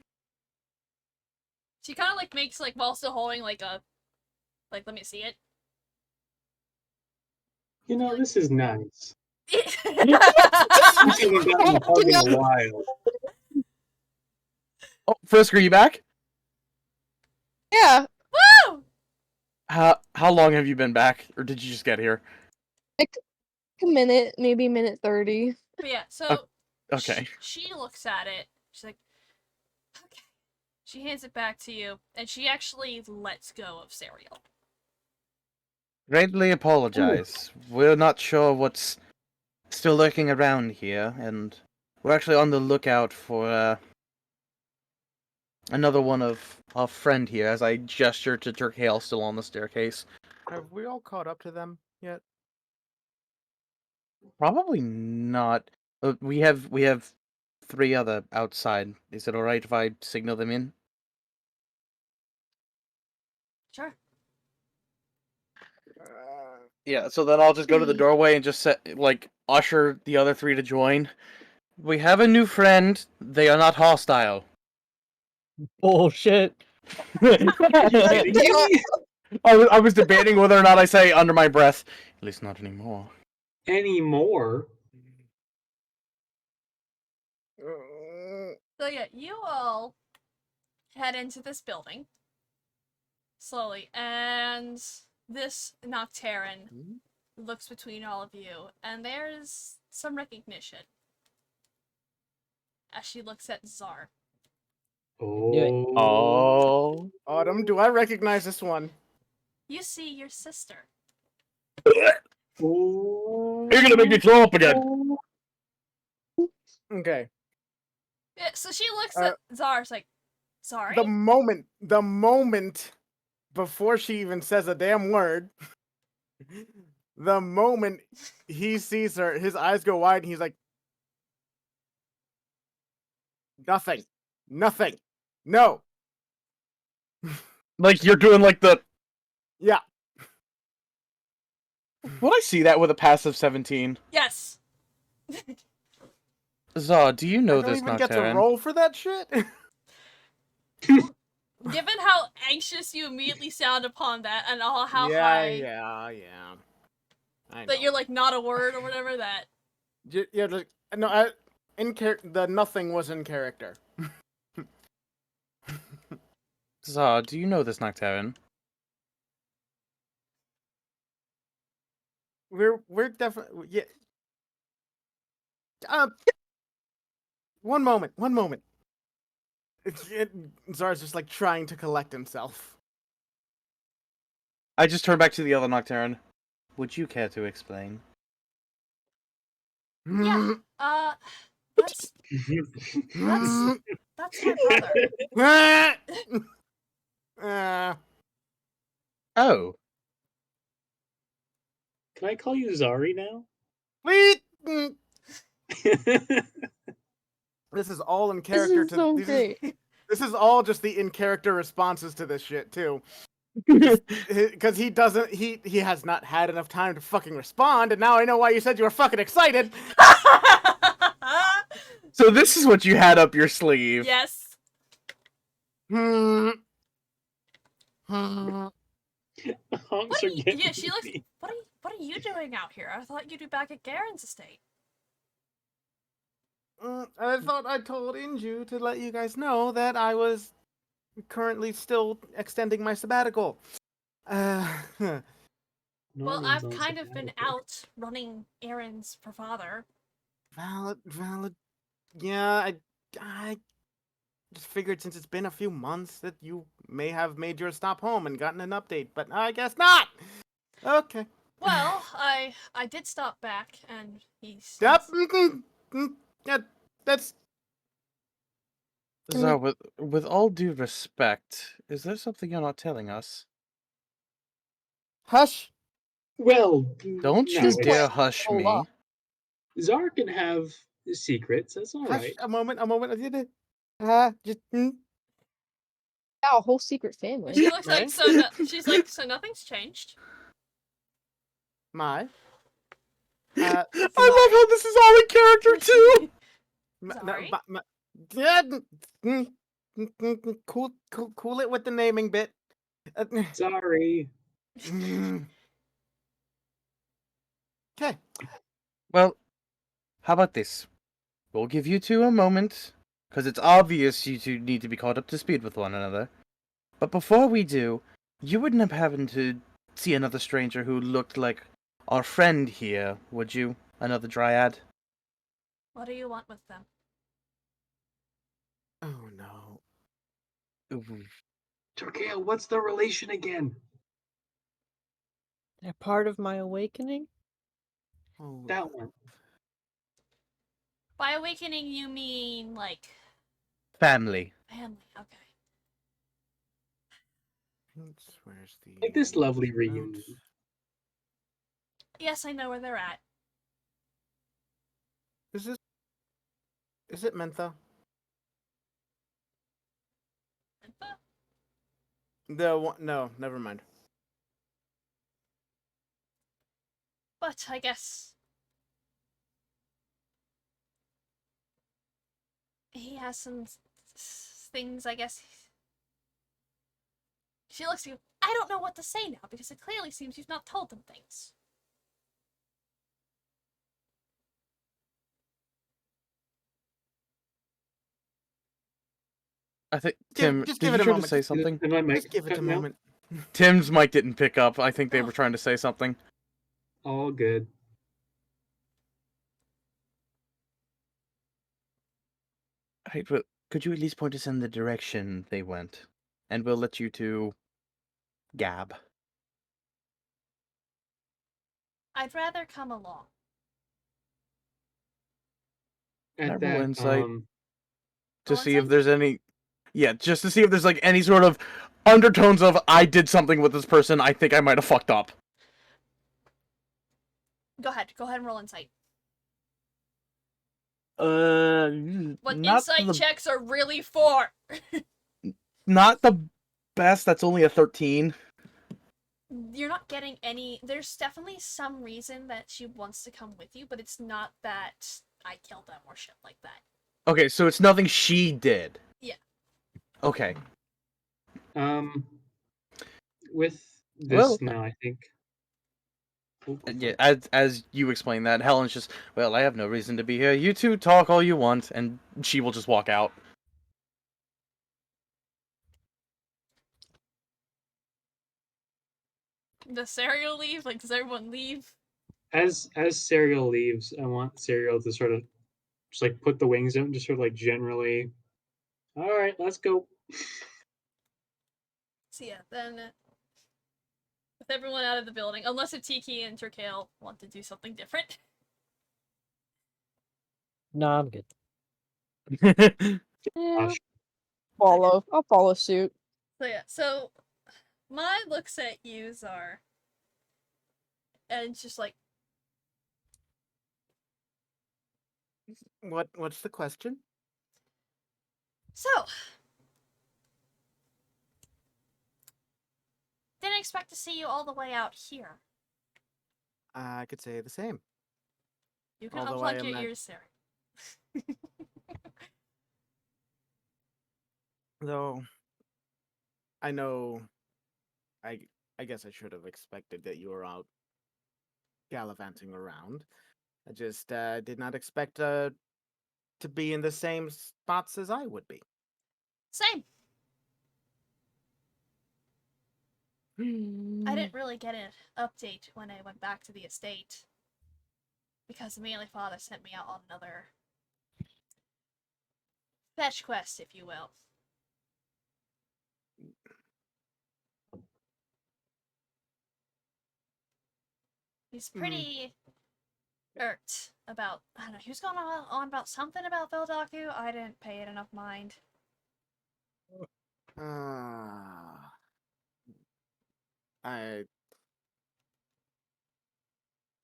She kind of like makes like while still holding like a let me see it. You know, this is nice. We Woo! haven't gotten a hug in a while. Oh, Frisk, are you back? Yeah, How long have you been back, or did you just get here? like a minute, maybe minute 30. But yeah, so Okay. she looks at it. She's like, okay. She hands it back to you, and she actually lets go of Serial. Greatly apologize. We're not sure what's still lurking around here, and we're actually on the lookout for another one of our friend here, as I gesture to Turkale still on the staircase. Have we all caught up to them yet? Probably not. We have 3 other outside. Is it alright if I signal them in? Sure. Yeah, so then I'll just go to the doorway and just usher the other 3 to join. We have a new friend. They are not hostile. Bullshit. I was debating whether or not I say under my breath. At least not anymore. Anymore? So yeah, you all head into this building slowly, and this Noctaren looks between all of you, and there's some recognition as she looks at Czar. Oh. Oh. Autumn, do I recognize this one? You see your sister. Oh. You're gonna make me throw up again. Okay. Yeah, so she looks at Czar's like, sorry? The moment before she even says a damn word, the moment he sees her, his eyes go wide and he's like, nothing, no. Like you're doing like the. Yeah. Would I see that with a passive 17? Yes. Zah, do you know I don't this even get to Noctaren? roll for that shit. Given how anxious you immediately sound upon that, and how high yeah. I know. that you're like not a word or whatever, that Yeah, like, no, the nothing was in character. Zah, do you know this Noctaren? We're definitely yeah. One moment. Zar's just like trying to collect himself. I just turn back to the other Noctaren. Would you care to explain? yeah. That's my brother. Oh. Can I call you Zari now? Wait. This is all in This character. is so great. This is all just the in character responses to this shit too. Because he doesn't. He has not had enough time to fucking respond, and now I know why you said you were fucking excited. So this is what you had up your sleeve. Yes. Honks What are are you, getting yeah, she looks. me. What are you doing out here? I thought you'd be back at Garen's estate. I thought I told Inju to let you guys know that I was currently still extending my sabbatical. Well, Norman's I've on kind of been sabbatical. out running errands for father. Valid. Yeah, I just figured since it's been a few months that you may have made your stop home and gotten an update, but I guess not. Okay. Well, I did stop back, and he's. Yep. Yeah, That's Can Zar, with all due respect, is there something you're not telling us? hush. Well, Don't no, you Just dare it's- hush hold me. up. Czar can have secrets. That's all Hush. right. A moment. Just. Yeah, a whole secret family. She looks like Right? so. No, she's like so. Nothing's changed. My. I love how this is all in character too. Sorry. Yeah. Cool it with the naming bit. Sorry. Okay. Well, how about this? We'll give you two a moment, because it's obvious you two need to be caught up to speed with one another. But before we do, you wouldn't have happened to see another stranger who looked like our friend here, would you? Another dryad? What do you want with them? Oh no. Ooh. Torquail, what's the relation again? They're part of my awakening? Oh, That one. By awakening, you mean like Family. family? Okay. where's the Like this lovely note? reunion. Yes, I know where they're at. Is it Mentha? No, never mind. But I guess he has some things. I guess she looks at you. I don't know what to say now because it clearly seems you've not told them things. I think Give- Tim, just did give you it a try to moment. say something? Am I mic Just give it cut a now? moment. Tim's mic didn't pick up. I think they Oh. were trying to say something. All good. Right, but could you at least point us in the direction they went? And we'll let you two gab. I'd rather come along. At Can I roll that, insight? To Roll see if insight? there's any, yeah, just to see if there's like any sort of undertones of I did something with this person. I think I might have fucked up. Go ahead and roll insight. What Not insight the checks are really for? not the best. That's only a 13. You're not getting any. There's definitely some reason that she wants to come with you, but it's not that I killed them or shit like that. Okay, so it's nothing she did. Yeah. Okay. with this Well, now, I think. Oh, yeah, as you explain that, Helen's just, well, I have no reason to be here. You two talk all you want, and she will just walk out. Does Serial leave? Like, does everyone leave? As Serial leaves, I want Serial to sort of just like put the wings out and just sort of like generally, all right, let's go. So yeah, then with everyone out of the building, unless if Tiki and Turkale want to do something different. No, I'm good. Yeah, Gosh. I'll follow suit. So yeah, so Mai looks at you, Zar, and it's just like, What's the question? so didn't expect to see you all the way out here. I could say the same. You can Although I unplug your am ears, Sarah. Though I know I guess I should have expected that you were out gallivanting around. I just did not expect to be in the same spots as I would be. Same. I didn't really get an update when I went back to the estate. Because immediately father sent me out on another fetch quest, if you will. He's pretty irked about, I don't know, he was going on about something about Veldaku. I didn't pay it enough mind. I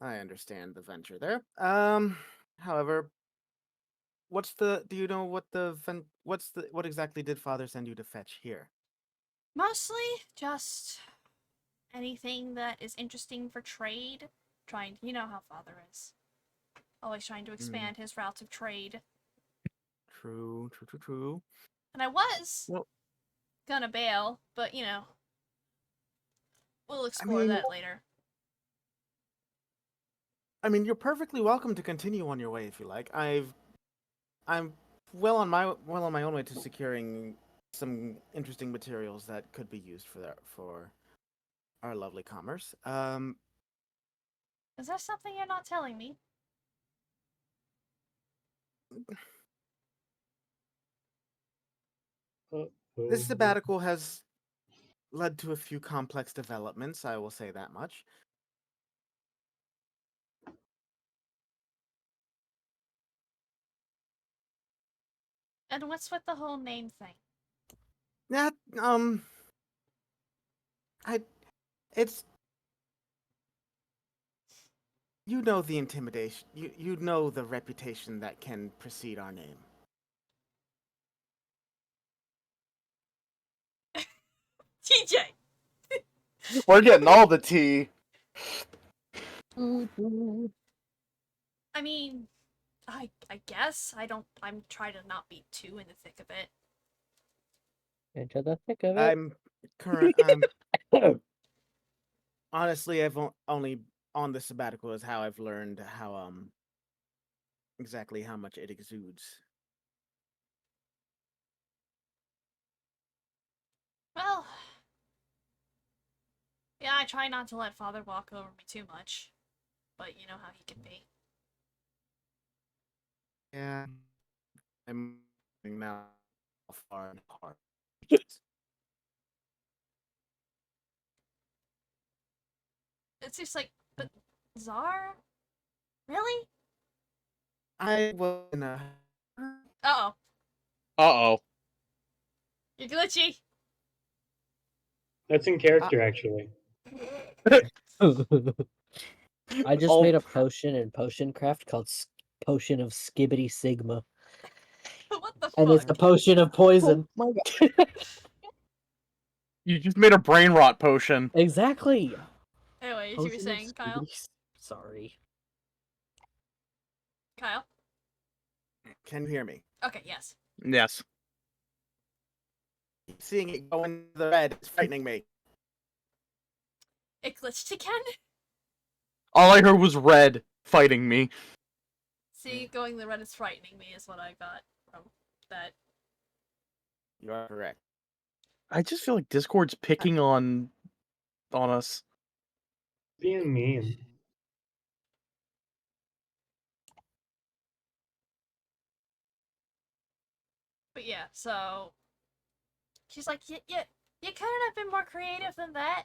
understand the venture there. However, do you know what exactly did Father send you to fetch here? Mostly just anything that is interesting for trade. You know how Father is. Always trying to expand his routes of trade. True, true, true, true. And I was Well, gonna bail, but you know, we'll explore that later. I mean, you're perfectly welcome to continue on your way if you like. I'm well on my own way to securing some interesting materials that could be used for our lovely commerce. Is there something you're not telling me? This sabbatical has led to a few complex developments, I will say that much. And what's with the whole name thing? That it's you know the intimidation. You know the reputation that can precede our name. TJ! We're getting all the tea. I mean, I guess I'm trying to not be too in the thick of it. Into the thick of it. I'm honestly, only on the sabbatical is how I've learned how exactly how much it exudes. Well, yeah, I try not to let Father walk over me too much, but you know how he can be. Yeah, I'm now far and hard. It's just like, but Czar? Really? I was in a Uh-oh. Uh-oh. You're glitchy. That's in character, actually. I just Oh. made a potion in Potion Craft called Potion of Skibbity Sigma. What the And it's fuck? a potion of poison. Oh my god. You just made a brain rot potion. Exactly. Anyway, you were Potion of saying, Kyle? Sorry. Kyle? Can you hear me? Okay, yes. Yes. Seeing it go into the red is frightening me. It glitched again? All I heard was red fighting me. See, going the red is frightening me is what I got from that. You are correct. I just feel like Discord's picking on us. Being mean. But yeah, so she's like, you couldn't have been more creative than that.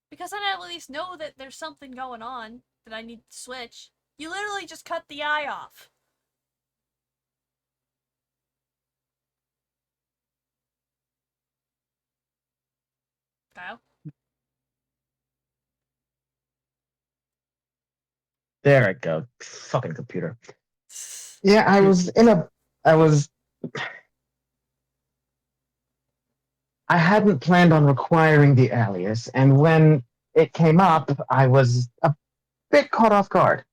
Because then I at least know that there's something going on that I need to switch. You literally just cut the eye off. Kyle? There I go. Fucking computer. Yeah, I hadn't planned on requiring the alias, and when it came up, I was a bit caught off guard.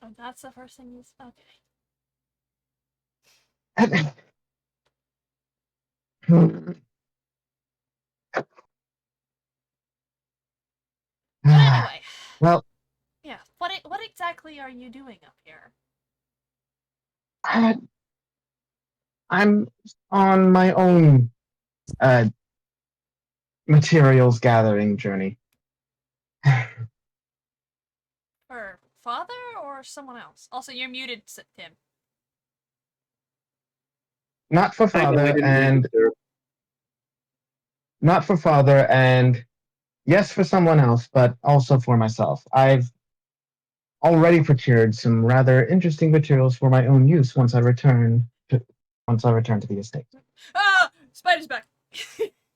Oh, that's the first thing you said. Okay. But anyway. Well, yeah, what exactly are you doing up here? I'm on my own materials gathering journey. For Father or someone else? Also, you're muted, Tim. Not for I know, I father didn't mean and to, sir. not for father and yes for someone else, but also for myself. already procured some rather interesting materials for my own use once I return to the estate. Ah! Spider's back!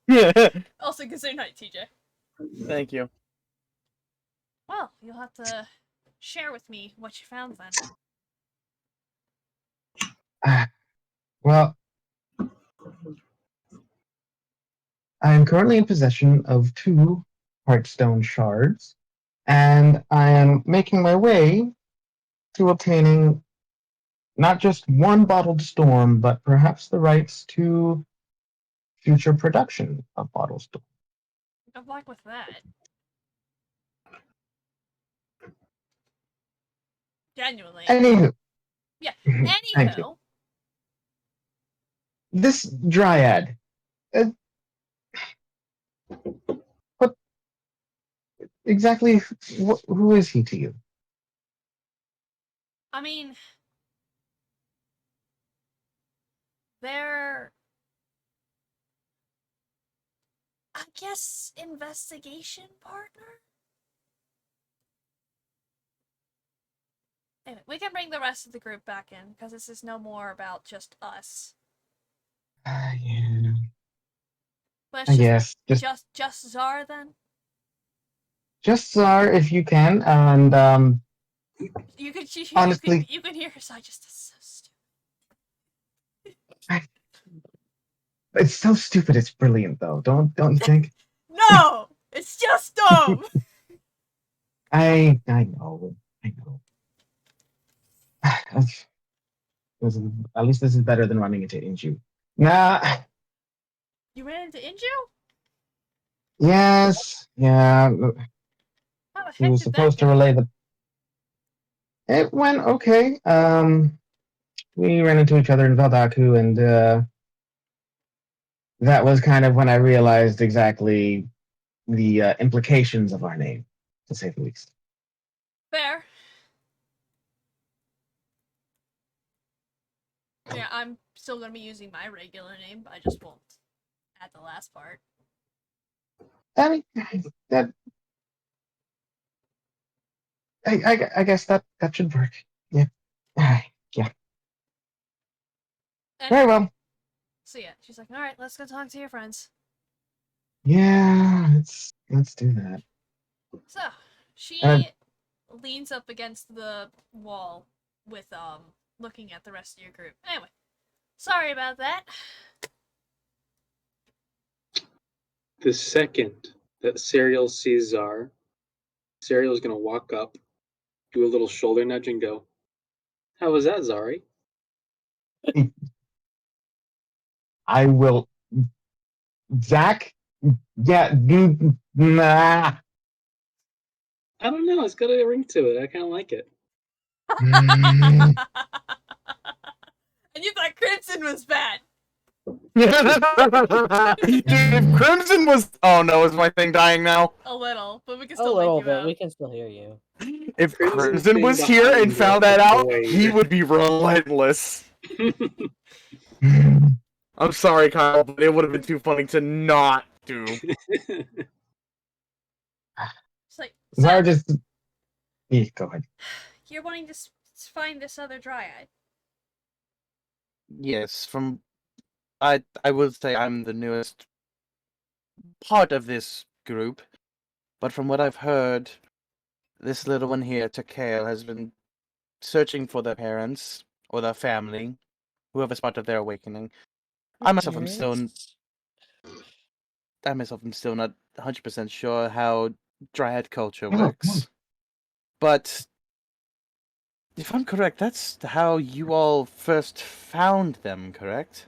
Yeah. Also, good night, TJ. Thank you. Well, you'll have to share with me what you found then. Well, I am currently in possession of 2 Heartstone shards, and I am making my way to obtaining not just one bottled storm, but perhaps the rights to future production of bottled storm. Good luck with that. Genuinely. Anywho, Yeah. thank you. Anywho, This dryad, what exactly? Who is he to you? I mean, they're, I guess, investigation partner? Anyway, we can bring the rest of the group back in, because this is no more about just us. Yeah, But I it's guess just Zara then? just Czar if you can, and honestly, you can hear her sigh, just so stupid. it's so stupid. It's brilliant, though. Don't you think? No! It's just dumb! I know. I know. At least this is better than running into Inju. Nah. You ran into Inju? Yes. Yeah. How the He heck was did that supposed to go? relay the. It went okay. We ran into each other in Veldaku, and that was kind of when I realized exactly the implications of our name, to say the least. Fair. Yeah, I'm still gonna be using my regular name, but I just won't add the last part. I mean, that. I guess that should work. Yeah. Yeah. Very well. So yeah, she's like, alright, let's go talk to your friends. Yeah, let's do that. So, she Uh, leans up against the wall with, looking at the rest of your group. Anyway, sorry about that. The second that Serial sees Czar, Serial's gonna walk up, do a little shoulder nudge, and go, "How was that, Zari?" I will. Zach. Yeah. Nah. I don't know. It's got a ring to it. I kind of like it. Mm. And you thought Crimson was bad. Dude, if Crimson was. Oh no, is my thing dying now? A little, but we can A still little make you bit. out. We can still hear you. If Crimson's Crimson thing was here behind and found the that out, void. he would be relentless. I'm sorry, Kyle, but it would have been too funny to not do. It's like, Zara so, just. Yeah, go ahead. you're wanting to find this other dryad. Yes, from I would say I'm the newest part of this group, but from what I've heard, this little one here, Takeo, has been searching for their parents or their family, whoever's part of their awakening. I myself am still not 100% sure how Dryad culture works. But if I'm correct, that's how you all first found them, correct?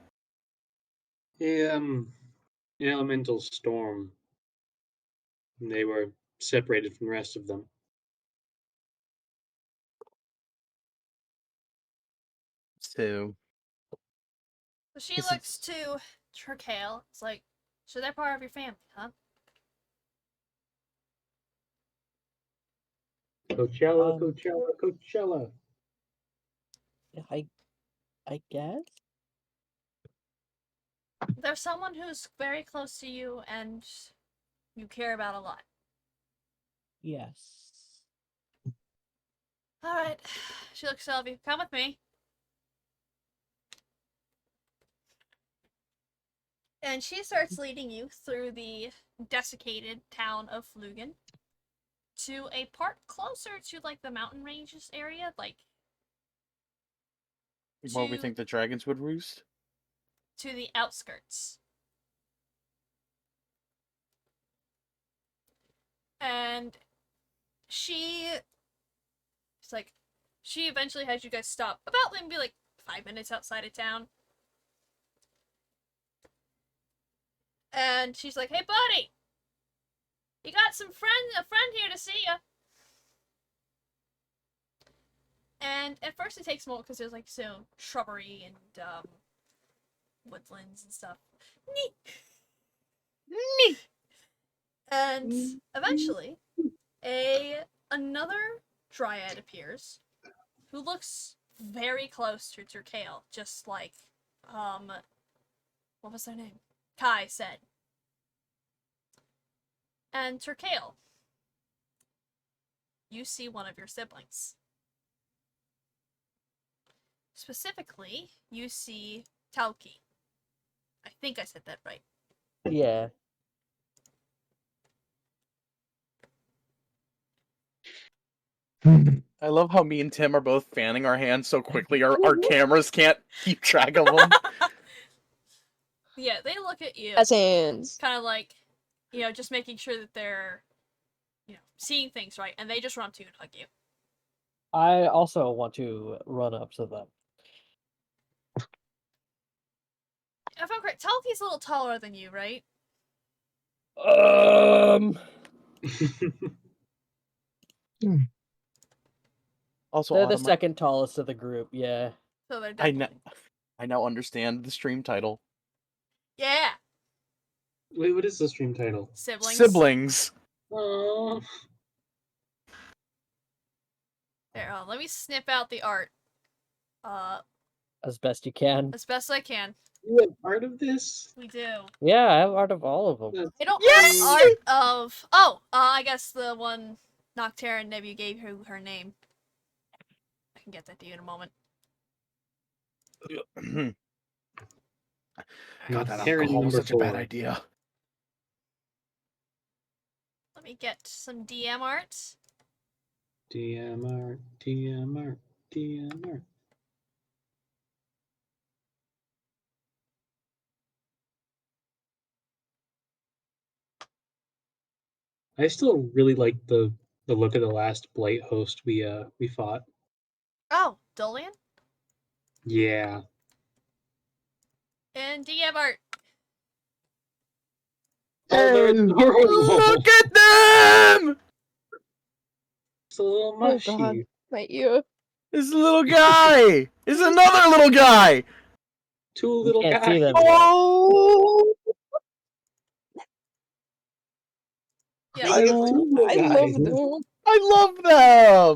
An elemental storm. They were separated from the rest of them. So, So she This is- looks to Tricale. It's like, so they're part of your family, huh? Coachella, Um, Coachella, Coachella. I guess. There's someone who's very close to you and you care about a lot. Yes. Alright. She looks at all of you. Come with me. And she starts leading you through the desiccated town of Flugen to a part closer to like the mountain ranges area, like Where we to- think the dragons would roost. to the outskirts. And she's like, she eventually has you guys stop about maybe like 5 minutes outside of town. And she's like, "Hey, buddy, you got a friend here to see you." And at first it takes a moment because there's like some shrubbery and woodlands and stuff. Neat. And eventually, another dryad appears, who looks very close to Turkale, just like what was their name? Kai said. And Turkale, you see one of your siblings. Specifically, you see Tauki. I think I said that right. Yeah. I love how me and Tim are both fanning our hands so quickly our cameras can't keep track of them. Yeah, they look at you, As hands. kind of like, just making sure that they're, seeing things right, and they just run up to you and hug you. I also want to run up to them. If I'm correct, Tauki's a little taller than you, right? Also, They're the Autumn, second tallest of the group, yeah. So they're I definitely... now understand the stream title. Yeah! Wait, what is the stream title? Siblings. Siblings. Oh, There, let me snip out the art. As best you can. As best I can. you have art of this? We do. Yeah, I have art of all of them. That's I don't Yes! have art of... Oh, I guess the one Noctera and Nebu gave her name. I can get that to you in a moment. God, that Karen alcohol was number such a bad 4. idea. Let me get some DM art. DMR, DMR, DMR. I still really like the look of the last Blight host we fought. Oh, Dolian? Yeah. And DM art. Oh, they're adorable. Look at them! It's a little Oh mushy. god, my ear. This little guy is another little guy. Two little can't guys. see them. Oh, Yeah. I have two little I guys. love them. I love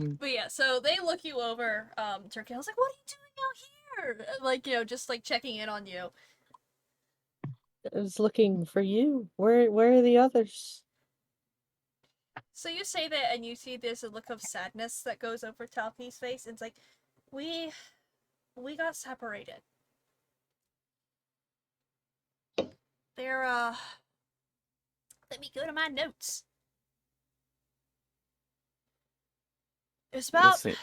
them. But yeah, so they look you over, Turkey. I was like, "What are you doing out here?" Like, just like checking in on you. I was looking for you. Where are the others? So you say that, and you see there's a look of sadness that goes over Talpi's face, and it's like, we got separated. They're, let me go to my notes. It's about, Let's see.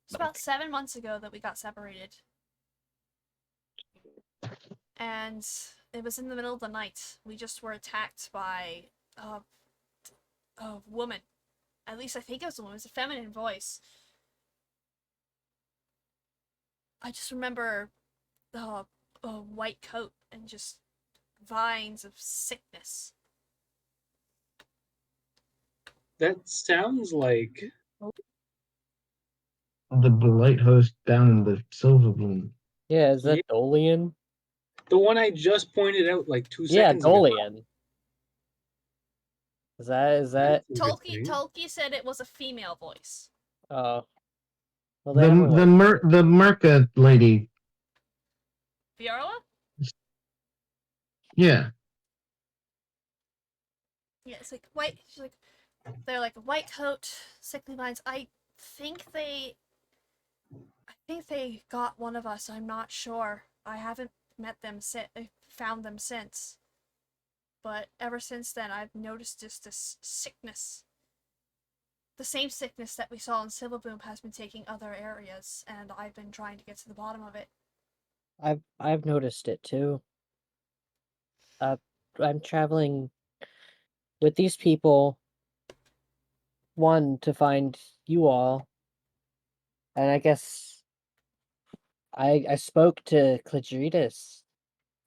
it's about 7 months ago that we got separated. And it was in the middle of the night. We just were attacked by a woman. At least I think it was a woman. It was a feminine voice. I just remember a white coat and just vines of sickness. That sounds like The Blight host down in the Silver Bloom. Yeah, is that Yeah. Dolian? the one I just pointed out like 2 Yeah, seconds ago. Dolian. Is that That's Tolkien interesting. said it was a female voice. well The they have a way. the Merca lady. Viola? Yeah. Yeah, it's like white. She's like They're like a white coat, sickly minds. I think they got one of us. I'm not sure. I haven't met them found them since. But ever since then, I've noticed just this sickness. The same sickness that we saw in Silverboom has been taking other areas, and I've been trying to get to the bottom of it. I've noticed it too. I'm traveling with these people, one to find you all, and I guess I spoke to Cladritas.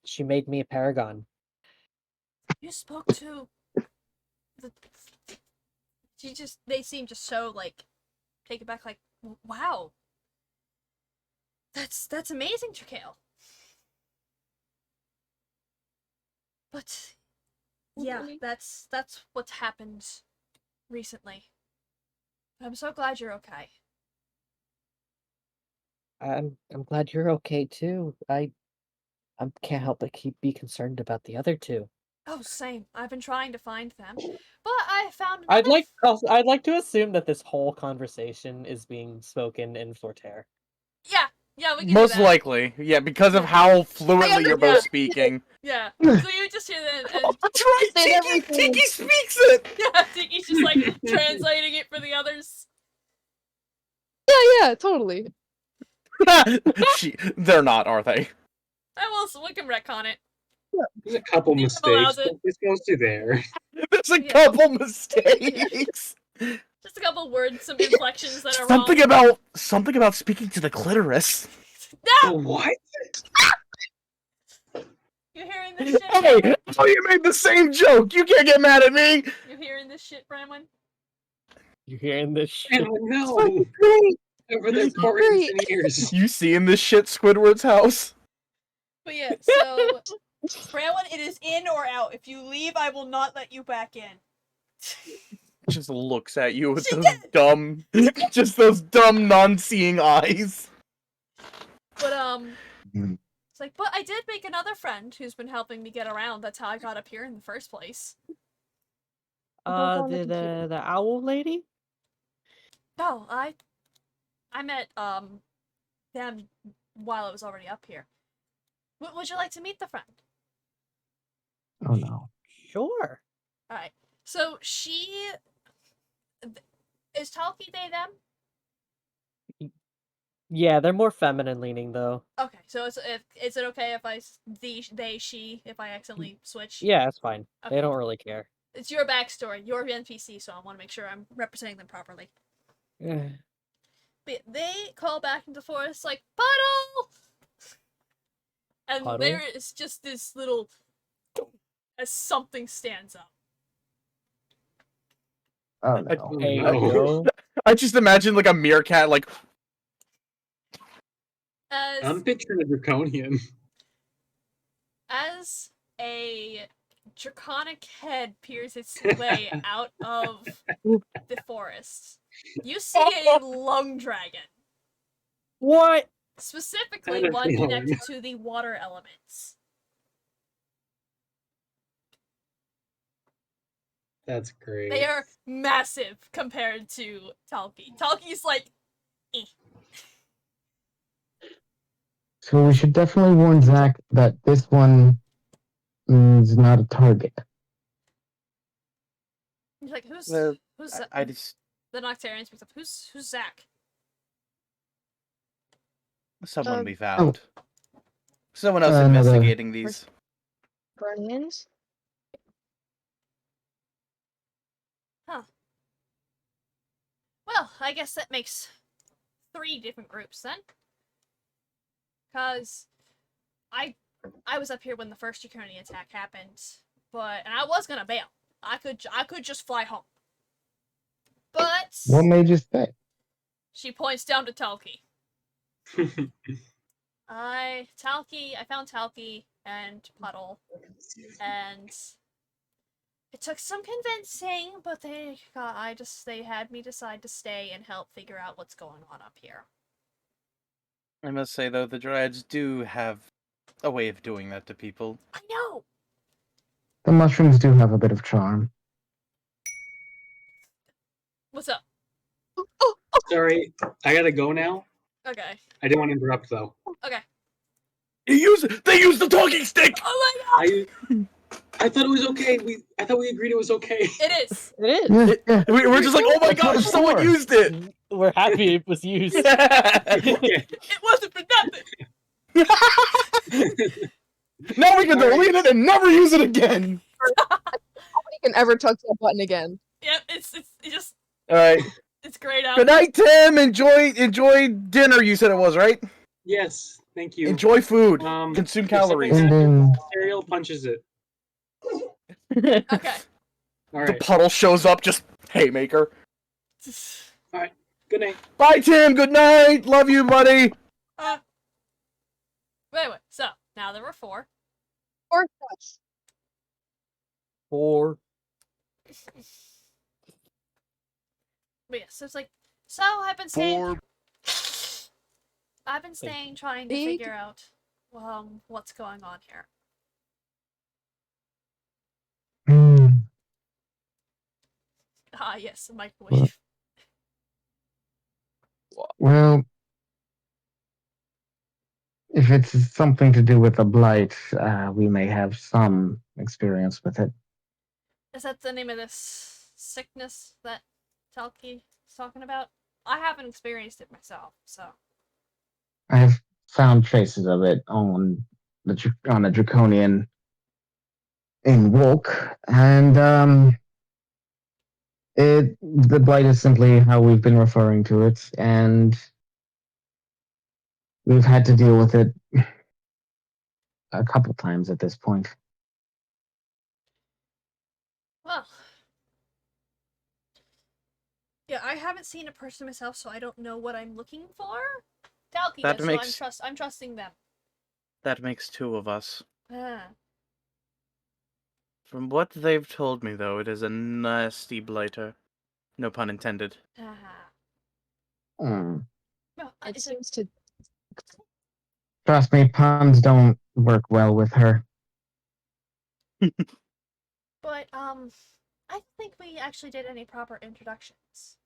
She made me a paragon. You spoke to the. They seem just so like taken back. Like, wow, that's amazing, Trakale. But yeah, Really? that's what's happened recently. I'm so glad you're okay. I'm glad you're okay too. I can't help but be concerned about the other two. Oh, same. I've been trying to find them, but I found I'd another. like to assume that this whole conversation is being spoken in Forterre. Yeah, yeah, we can do Most that. likely, yeah, because of Yeah. how fluently you're Yeah. both speaking. Yeah. So you just hear that, Oh, and that's right, Say Tiki, everything. Tiki speaks it. yeah, Tiki's just like translating it for the others. Yeah, totally. They're not, are they? We can retcon it. There's a couple DM mistakes, allows but it. it's mostly there. There's a Yeah. couple mistakes. Just a couple words, some inflections that are Something wrong. about speaking to the clitoris. No! What? You hearing this shit? Hey, Bramwin? oh, you made the same joke. You can't get mad at me. You hearing this shit, Bramwin? You hearing this shit? Oh no! Great. Over there It's for great. in years. You seeing this shit, Squidward's house? But yeah, so Bramwin, it is in or out. If you leave, I will not let you back in. Just looks at you with She those did! dumb, just those dumb, non-seeing eyes. But Mm. it's like, but I did make another friend who's been helping me get around. That's how I got up here in the first place. Don't go on the computer. The owl lady? No, I met them while I was already up here. Would you like to meet the friend? Oh no. Sure. All right. So is Talkie they them? Yeah, they're more feminine leaning though. Okay. So is it okay if I they she if I accidentally switch? Yeah, it's fine. Okay. They don't really care. It's your backstory. You're NPC, so I want to make sure I'm representing them properly. Eh, But they call back into the forest like puddle, and Puddle? there is just this little as something stands up. Oh no. Hey, no. no. I just imagine like a meerkat, like As I'm picturing a draconian. as a draconic head peers its way out of the forest, you see a lung dragon, What? specifically Had a one feeling. connected to the water elements. That's great. They are massive compared to Talkie. Talkie's like, So we should definitely warn Zach that this one is not a target. he's like, who's Well, who's I just the Noctarian speaks up. Who's Zach? someone we Oh. found. Someone else Another- investigating these. Friends? Well, I guess that makes 3 different groups then. Cause I was up here when the first Draconian attack happened, and I was gonna bail. I could just fly home. But What made you stay? she points down to Talkie. I found Talkie and Puddle, and it took some convincing, but they had me decide to stay and help figure out what's going on up here. I must say though, the Dryads do have a way of doing that to people. I know. The mushrooms do have a bit of charm. What's up? Sorry, I gotta go now. Okay. I didn't want to interrupt though. Okay. They use the talking stick. Oh my god! I thought it was okay. I thought we agreed it was okay. It is. It is. Yeah, yeah. We're just like, oh my That's what gosh, it's someone for. used it. We're happy it was used. Okay. It wasn't for nothing. Now we can All right. delete it and never use it again. Nobody can ever touch that button again. Yep. It's just All right. it's grayed out. Good night, Tim. Enjoy dinner. You said it was right. Yes, thank you. Enjoy food. Um, Consume if something calories. And happens, then Cereal punches it. Okay. All The right. puddle shows up. Just haymaker. Good night. Bye, Tim. Good night. Love you, buddy. Wait. So now there were 4. Or touch. 4. But yeah, so it's like, so I've been staying. I've been staying trying to Big. figure out, what's going on here. Hmm, Ah, yes, the microwave. well, if it's something to do with the blight, we may have some experience with it. Is that the name of this sickness that Talkie is talking about? I haven't experienced it myself, so. I have found traces of it on a draconian in Wolk, and the blight is simply how we've been referring to it, and we've had to deal with it a couple times at this point. Well. Yeah, I haven't seen a person myself, so I don't know what I'm looking for. Talkie That does, makes- so I'm trusting them. That makes 2 of us. Ah. From what they've told me, though, it is a nasty blighter. No pun intended. Ah. Hmm. No, It it's seems to. Trust me, puns don't work well with her. but, I don't think we actually did any proper introductions.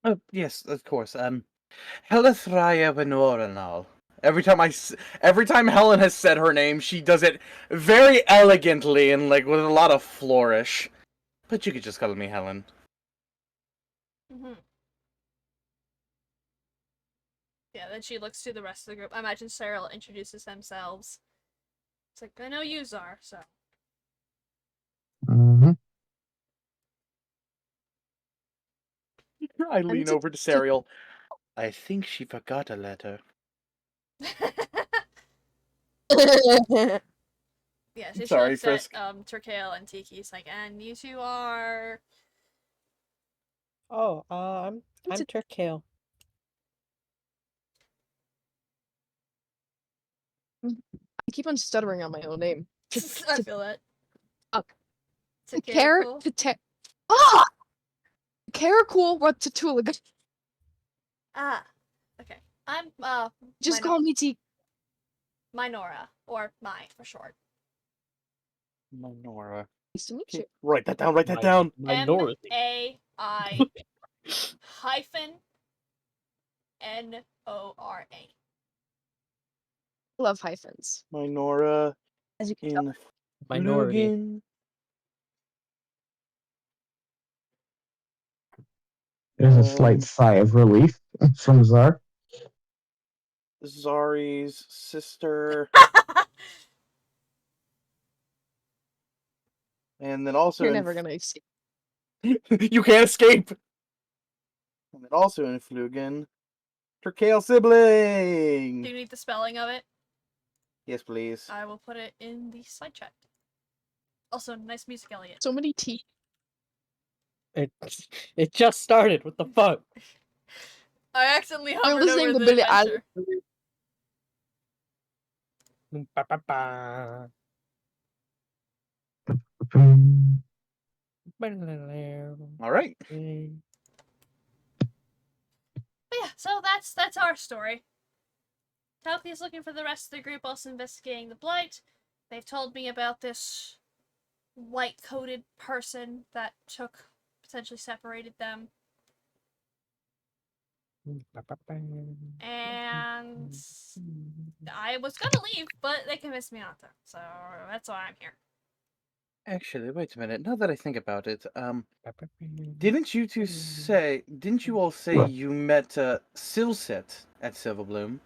Oh, yes, of course. Helithraya Venoranal. Every time Helen has said her name, she does it very elegantly and like with a lot of flourish. But you could just call me Helen. Mm-hmm. Yeah, then she looks to the rest of the group. I imagine Cyril introduces themselves. It's like, I know you are, so. Hmm. I lean to- over to Serial. I think she forgot a letter. Yeah, she Sorry, looks Frisk. at Turkale and Tiki's like, and you 2 are. Oh, I'm It's a- Turkale. I keep on stuttering on my own name. I feel that. Up. Takeo, cool. Ah! Caracul, what to Tuliga? Ah, okay. I'm Just call me T. Minora, or Mai for short. Minora. Nice to meet you. Write that down. Write that down. Minority. MAI hyphen NORA. Love hyphens. Minora As you can tell. in Minority. Flugen. There's a slight sigh of relief from Zar. Zari's sister. And then also You're in never gonna escape. you can't escape. And then also in Flugen, Turkale sibling. Do you need the spelling of it? Yes, please. I will put it in the slide chat. Also, nice music, Elliot. So many T. It just started. What the fuck? I accidentally You're hovered listening over to the Billie adventure. Eilish. Ba, ba, ba. All right. But yeah, so that's our story. Talchy's looking for the rest of the group, also investigating the Blight. They've told me about this white-coated person that potentially separated them. And I was gonna leave, but they convinced me not to, so that's why I'm here. Actually, wait a minute. Now that I think about it, didn't you all say What? you met Silset at Silverbloom?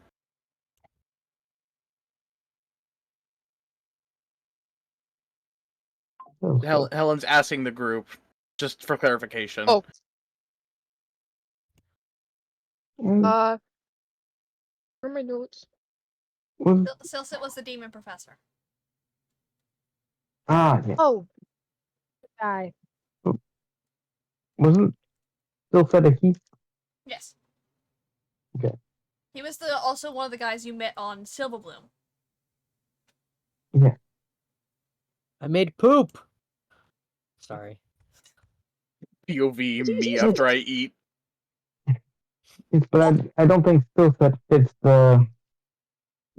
Helen's asking the group, just for clarification. Oh. Mm, Where are my notes? was- Silsit was the demon professor. yeah. Oh, guy. Wasn't still said a he? Yes. Okay. He was also one of the guys you met on Silverbloom. Yeah. I made poop. Sorry. POV me after I eat. Yes, but I don't think still set fits the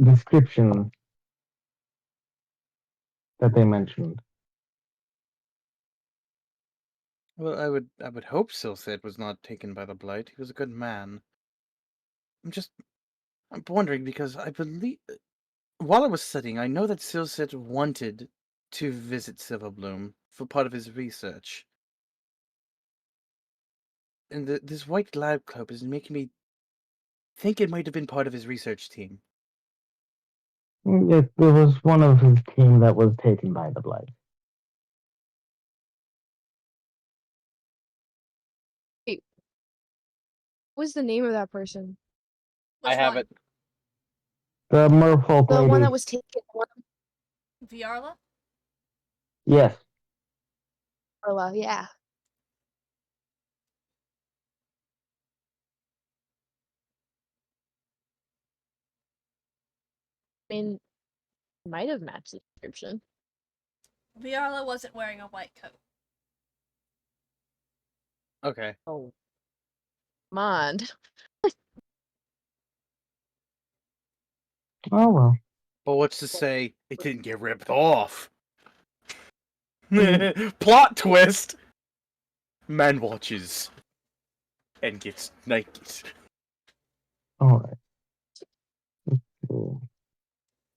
description that they mentioned. Well, I would hope Silset was not taken by the Blight. He was a good man. I'm wondering because I believe while I was studying, I know that Silset wanted to visit Silverbloom for part of his research. And this white lab cloak is making me think it might have been part of his research team. Yes, there was one of his team that was taken by the Blight. What was the name of that person? Which one? it. The merfolk The lady. one that was taken. Viarla? Yes. Carla, yeah. I mean, might have matched the description. Viarla wasn't wearing a white coat. Okay. Oh, Come on. Oh well. But what's to say it didn't get ripped off? Hmm. Plot twist! Man watches and gets naked. All right. Cool.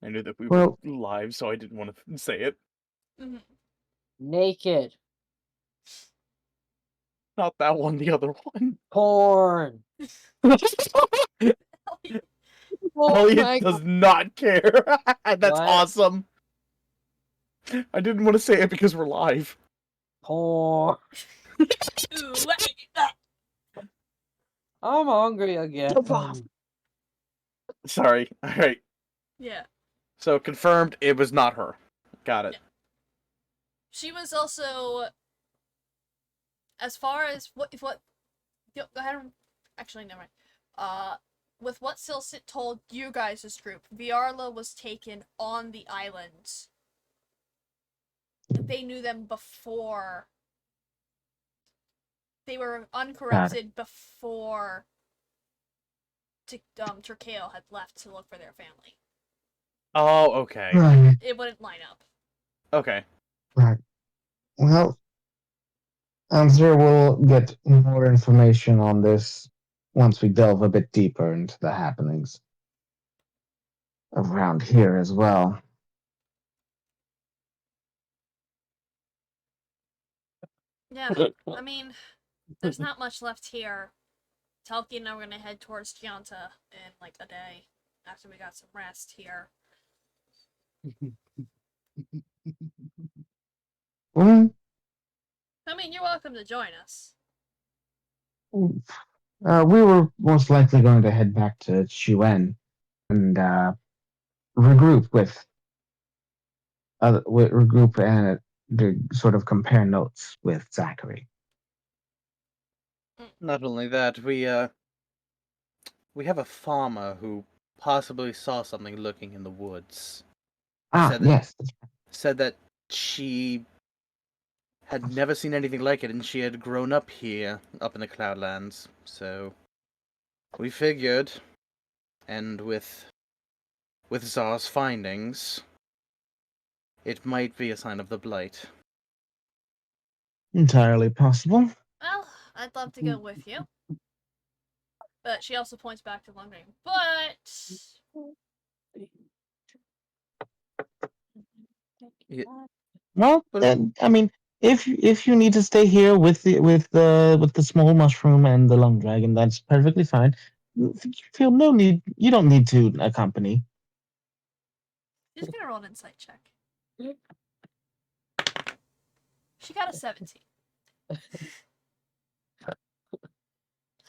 I knew that we Well- were live, so I didn't want to say it. Mm-hmm. naked. Not that one, the other one. Porn. Oh Elliot my does not care. That's What? awesome. I didn't want to say it because we're live. Porn. Ooh, I'm hungry again. God. Sorry. Alright. yeah. So confirmed it was not her. Got it. She was also, as far as what go ahead and, actually, never mind. With what Silsit told you guys' group, Viarla was taken on the island. They knew them before. They were uncorrupted before Turkale had left to look for their family. Oh, okay. Right. It wouldn't line up. Okay. Right. Well, I'm sure we'll get more information on this once we delve a bit deeper into the happenings around here as well. Yeah, I mean, there's not much left here. Talki and I were gonna head towards Gianta in like a day after we got some rest here. Well, I mean, you're welcome to join us. we were most likely going to head back to Chuen and regroup regroup and to sort of compare notes with Zachary. Not only that, we have a farmer who possibly saw something lurking in the woods. Said that- Yes. Said that she had never seen anything like it, and she had grown up here, up in the Cloudlands. So we figured, and with Zar's findings, it might be a sign of the Blight. Entirely possible. Well, I'd love to go with you. But she also points back to London. But Yeah, Well, but then, I mean, if you need to stay here with the small mushroom and the long dragon, that's perfectly fine. You feel no need. You don't need to accompany. she's gonna roll an insight check. She got a 17.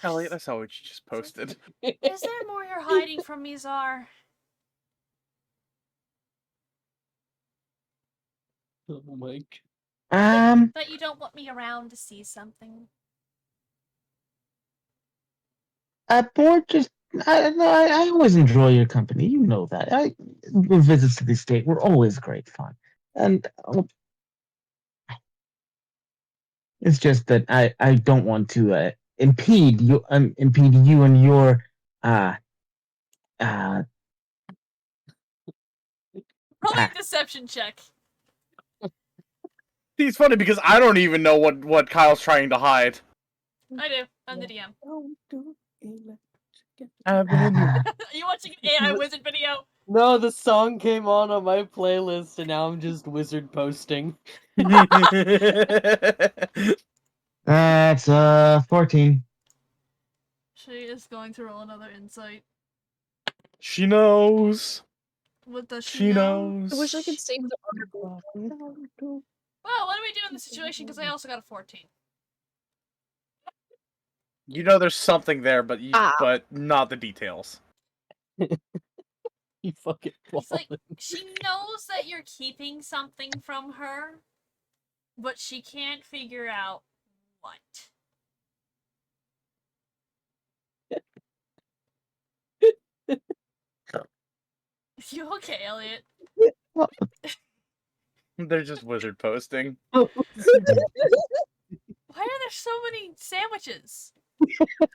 Elliot, I saw what you just posted. Is there more you're hiding from me, Czar? Oh my That you don't want me around to see something? Board just. I always enjoy your company. You know that. Visits to the estate were always great fun, and it's just that I don't want to impede you and your uh uh Rolling ah, a deception check. It's funny because I don't even know what Kyle's trying to hide. I do. I'm the DM. Avenue. Are you watching an AI wizard video? No, the song came on my playlist, and now I'm just wizard posting. that's 14. She is going to roll another insight. She knows. What does she She know? knows. I wish I could save the article. Well, what do we do in this situation? Because I also got a 14. You know there's something there, but Ah. but not the details. You fucking It's like, fallen. she knows that you're keeping something from her, but she can't figure out what. You okay, Elliot? Well, They're just wizard posting. Why are there so many sandwiches?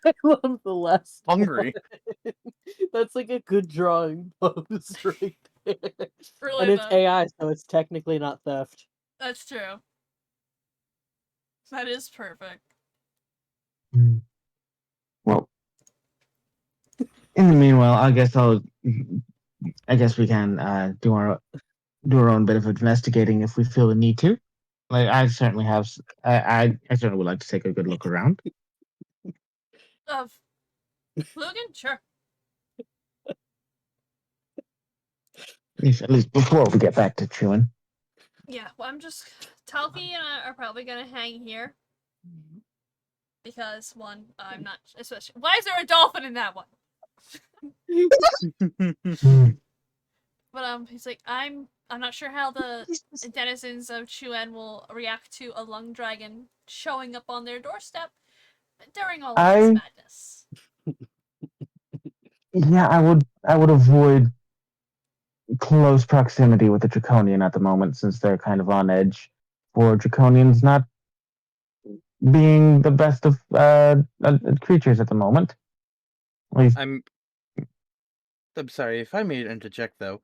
I love the last Hungry. one. That's like a good drawing pose right there. Really, And it's though. AI, so it's technically not theft. That's true. That is perfect. well, in the meanwhile, I guess we can do our own bit of investigating if we feel the need to. Like I certainly have. I certainly would like to take a good look around. Of Logan? Sure. At least before we get back to chewing. Yeah, well, I'm just. Talkie and I are probably gonna hang here. Because, one, I'm not. Especially. Why is there a dolphin in that one? But, he's like, I'm not sure how the denizens of Chuen will react to a lung dragon showing up on their doorstep during all of this madness. Yeah, I would avoid close proximity with the draconian at the moment, since they're kind of on edge for draconians not being the best of creatures at the moment. At least, I'm sorry if I may interject though.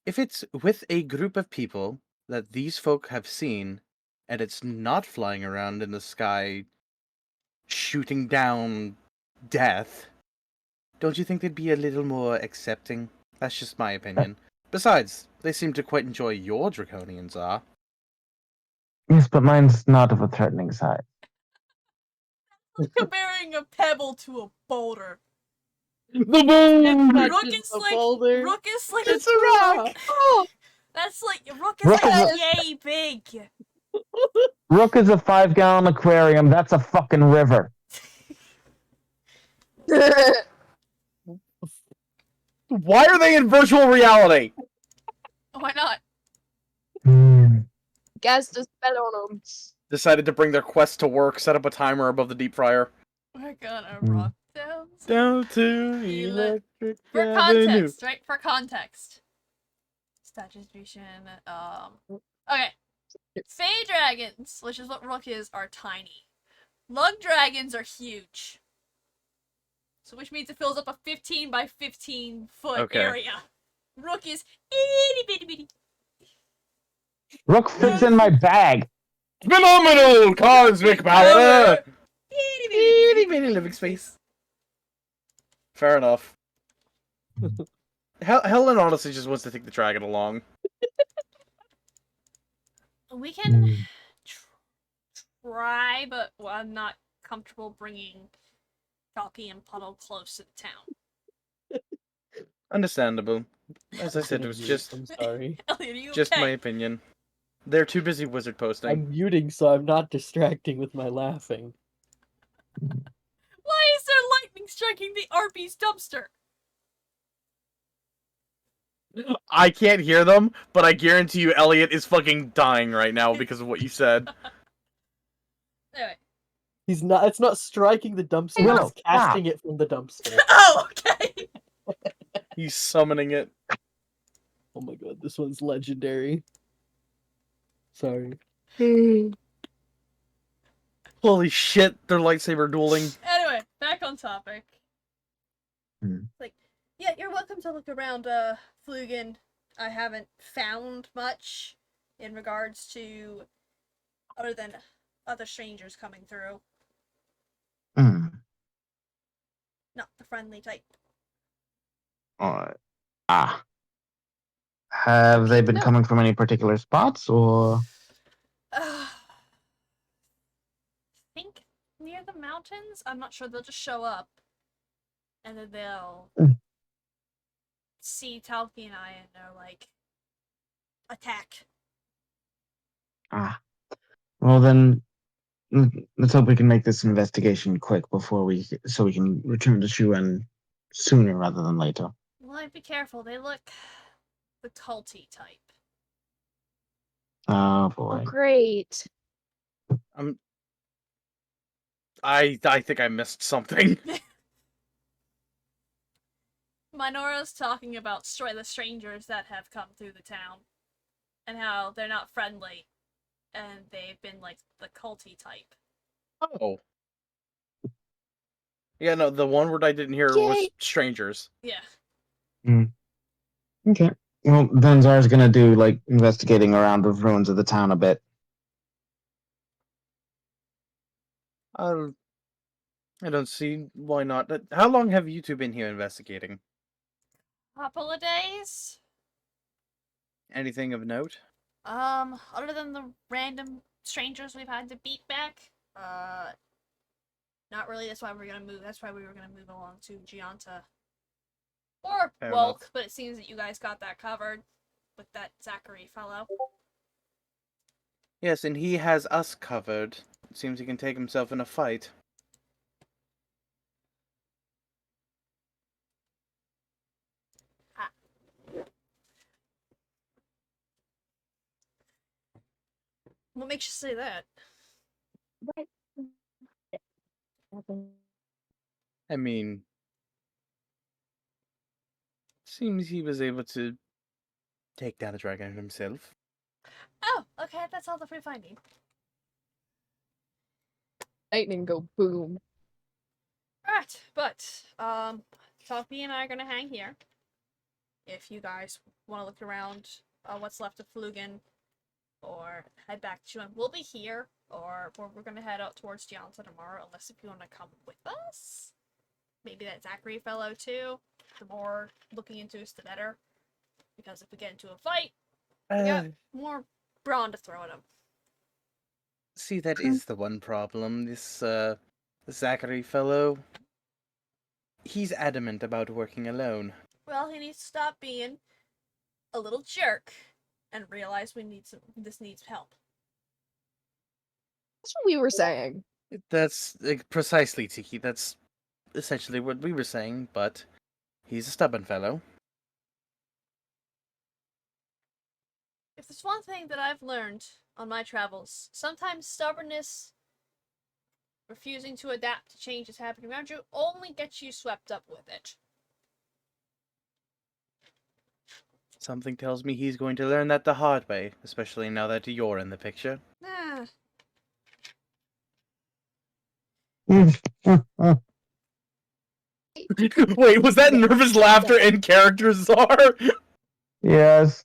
If it's with a group of people that these folk have seen, and it's not flying around in the sky shooting down death, don't you think they'd be a little more accepting? That's just my opinion. Besides, they seem to quite enjoy your draconians are. yes, but mine's not of a threatening side. Comparing a pebble to a boulder. The moon! Rook is like It's a rock! That's like Rook is Rook like is yay big. Rook is a 5-gallon aquarium. That's a fucking river. Why are they in virtual reality? Why not? Guys, just bet on them. Decided to bring their quest to work, set up a timer above the deep fryer. We're gonna rock down. Down to Electric For Avenue. context, right? For context. Stat distribution. Okay. Fey dragons, which is what Rook is, are tiny. Lug dragons are huge. So which means it fills up a 15 by 15 foot area. Rook is itty bitty bitty. Rook fits in my bag. Phenomenal cosmic power! Itty Itty-bitty living space. Fair enough. Helen honestly just wants to take the dragon along. We can Mm. try, but I'm not comfortable bringing Chalky and Puddle close to the town. Understandable. As I said, it was Kidding you, just I'm sorry. Elliot, are you just okay? my opinion. They're too busy wizard posting. I'm muting so I'm not distracting with my laughing. Why is there lightning striking the Arby's dumpster? I can't hear them, but I guarantee you Elliot is fucking dying right now because of what you said. Anyway. He's not. It's not striking the dumpster. Willow, It's casting it from the dumpster. Oh, okay. He's summoning it. Oh my god, this one's legendary. Sorry. Holy shit, they're lightsaber dueling. Anyway, back on topic. Hmm. Like, yeah, you're welcome to look around, Flugen. I haven't found much in regards to other than other strangers coming through. Mm. Not the friendly type. Alright. Have they been No. coming from any particular spots, or? I think near the mountains. I'm not sure. They'll just show up, and then they'll see Talki and I, and they're like, attack. Well then, let's hope we can make this investigation quick so we can return to Shuan sooner rather than later. Well, I'd be careful. They look the culty type. Oh Oh, boy. great. I think I missed something. Minora's talking about the strangers that have come through the town, and how they're not friendly, and they've been like the culty type. Oh. Yeah, no, the one word I didn't hear was Yay. strangers. Yeah. Okay. Well, then Zar's gonna do like investigating around the ruins of the town a bit. I don't see why not. How long have you two been here investigating? Couple of days. Anything of note? Other than the random strangers we've had to beat back, not really. That's why we're gonna move. That's why we were gonna move along to Gianta or Fair Welk, enough. but it seems that you guys got that covered with that Zachary fellow. Yes, and he has us covered. It seems he can take himself in a fight. What makes you say that? I mean, seems he was able to take down a dragon himself. Oh, okay, that's all the free finding. Lightning go boom. Alright, but, Talkie and I are gonna hang here. If you guys want to look around what's left of Flugen, or head back to Shuan, we'll be here, or we're gonna head out towards Gianta tomorrow, unless if you want to come with us. Maybe that Zachary fellow too. The more looking into us, the better. Because if we get into a fight, we got more brawn to throw at him. See, that is the one problem. This Zachary fellow, he's adamant about working alone. Well, he needs to stop being a little jerk and realize this needs help. That's what we were saying. That's precisely, Tiki. That's essentially what we were saying, but he's a stubborn fellow. If there's one thing that I've learned on my travels, sometimes stubbornness, refusing to adapt to changes happening around you, only gets you swept up with it. Something tells me he's going to learn that the hard way, especially now that you're in the picture. Ah, Wait, was that nervous laughter in character, Zar? Yes.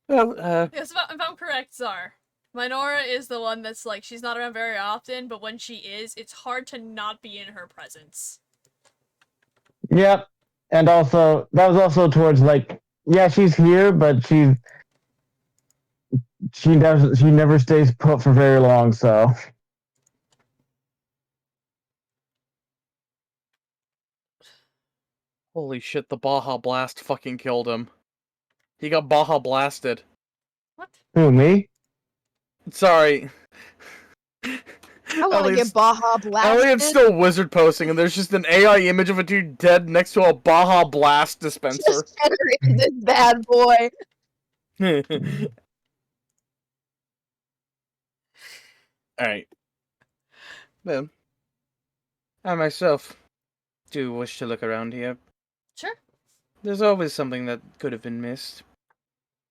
Well, Yes, if I'm correct, Czar. Minora is the one that's like, she's not around very often, but when she is, it's hard to not be in her presence. Yep. And also, that was also towards like, yeah, she's here, but she never stays put for very long. So holy shit, the Baja Blast fucking killed him. He got Baja Blasted. What? who, me? Sorry. I want to get Baja Elliot's blasted. still wizard posting, and there's just an AI image of a dude dead next to a Baja Blast dispenser. Just generated this bad boy. Alright. Then, I myself do wish to look around here. Sure. There's always something that could have been missed.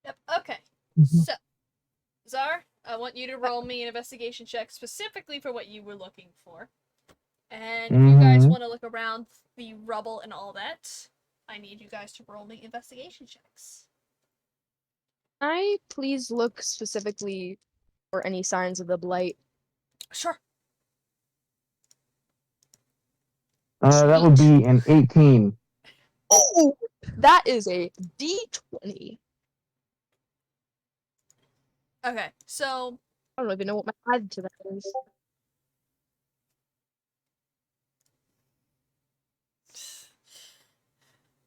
Yep. Okay. So, Czar, I want you to roll me an investigation check specifically for what you were looking for. And if you guys want to look around the rubble and all that, I need you guys to roll me investigation checks. Can I please look specifically for any signs of the blight? Sure. That would be an 18. Oh, that is a D20. Okay, so I don't even know what my add to that is.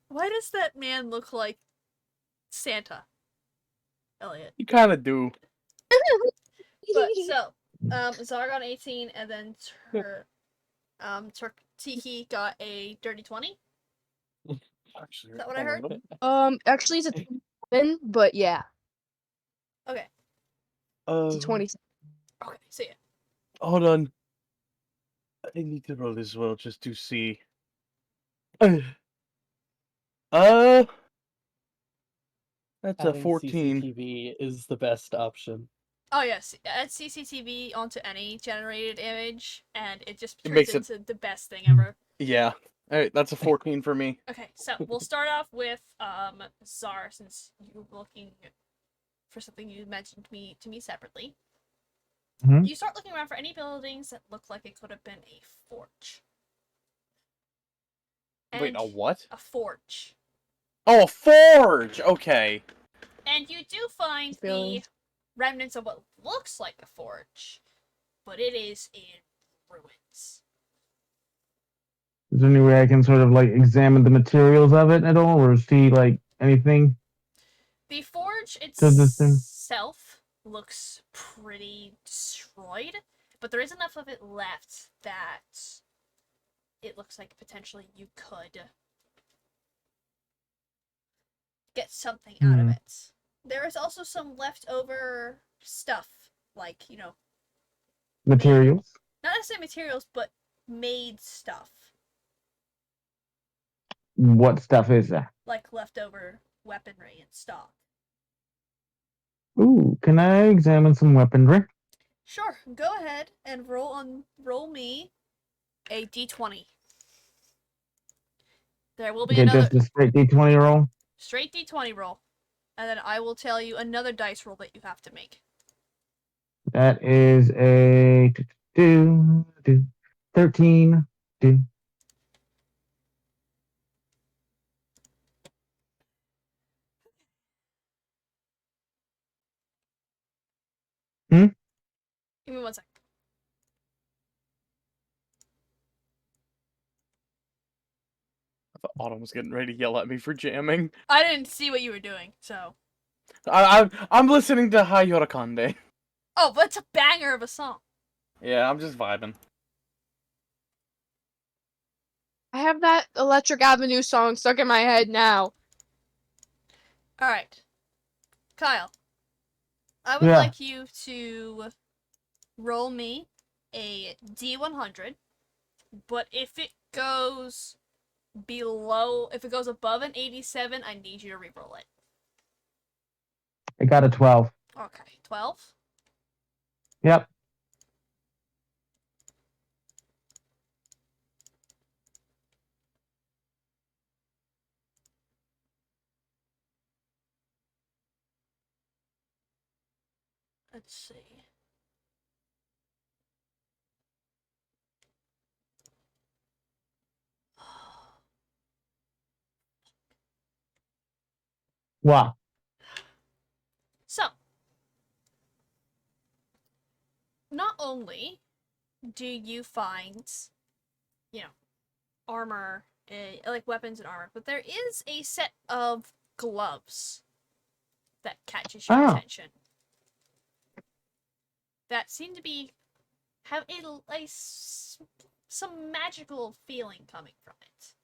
why does that man look like Santa? Elliot. You kind of do. But so, Czar got an 18, and then Tiki got a dirty 20. Actually, Is that what I heard? Actually, it's a 27, but yeah, Okay. it's a 20. Okay, see ya. Hold on. I need to roll as well just to see. That's a Having 14. CCTV is the best option. Oh yes, add CCTV onto any generated image, and it just It turns makes it- into the best thing ever. Yeah. Alright, that's a 14 for me. Okay, so we'll start off with Czar, since you were looking for something you mentioned to me separately. Mhm. You start looking around for any buildings that look like it could have been a forge. Wait, a what? A forge. Oh, a forge! Okay. And you do find the Buildings. remnants of what looks like a forge, but it is in ruins. Is there any way I can sort of like examine the materials of it at all, or see like anything? The forge Does this thing- itself looks pretty destroyed, but there is enough of it left that it looks like potentially you could get something out of it. There is also some leftover stuff, like, Materials? not necessarily materials, but made stuff, What stuff is that? like leftover weaponry and stock. Ooh, can I examine some weaponry? Sure, go ahead and roll me a d20. There will be Okay, another just a straight D20 roll. straight d20 roll, and then I will tell you another dice roll that you have to make. That is a 13. Give me 1 sec. I thought Autumn was getting ready to yell at me for jamming. I didn't see what you were doing, so. I'm listening to Hayora Kande. Oh, but it's a banger of a song. Yeah, I'm just vibing. I have that Electric Avenue song stuck in my head now. Alright. Kyle, I would Yeah. like you to roll me a D100, but if it goes above an 87, I need you to reroll it. I got a 12. Okay, 12. Yep. Let's see. Wow. So, not only do you find, armor, like weapons and armor, but there is a set of gloves that catches your attention. That seem to be have some magical feeling coming from it.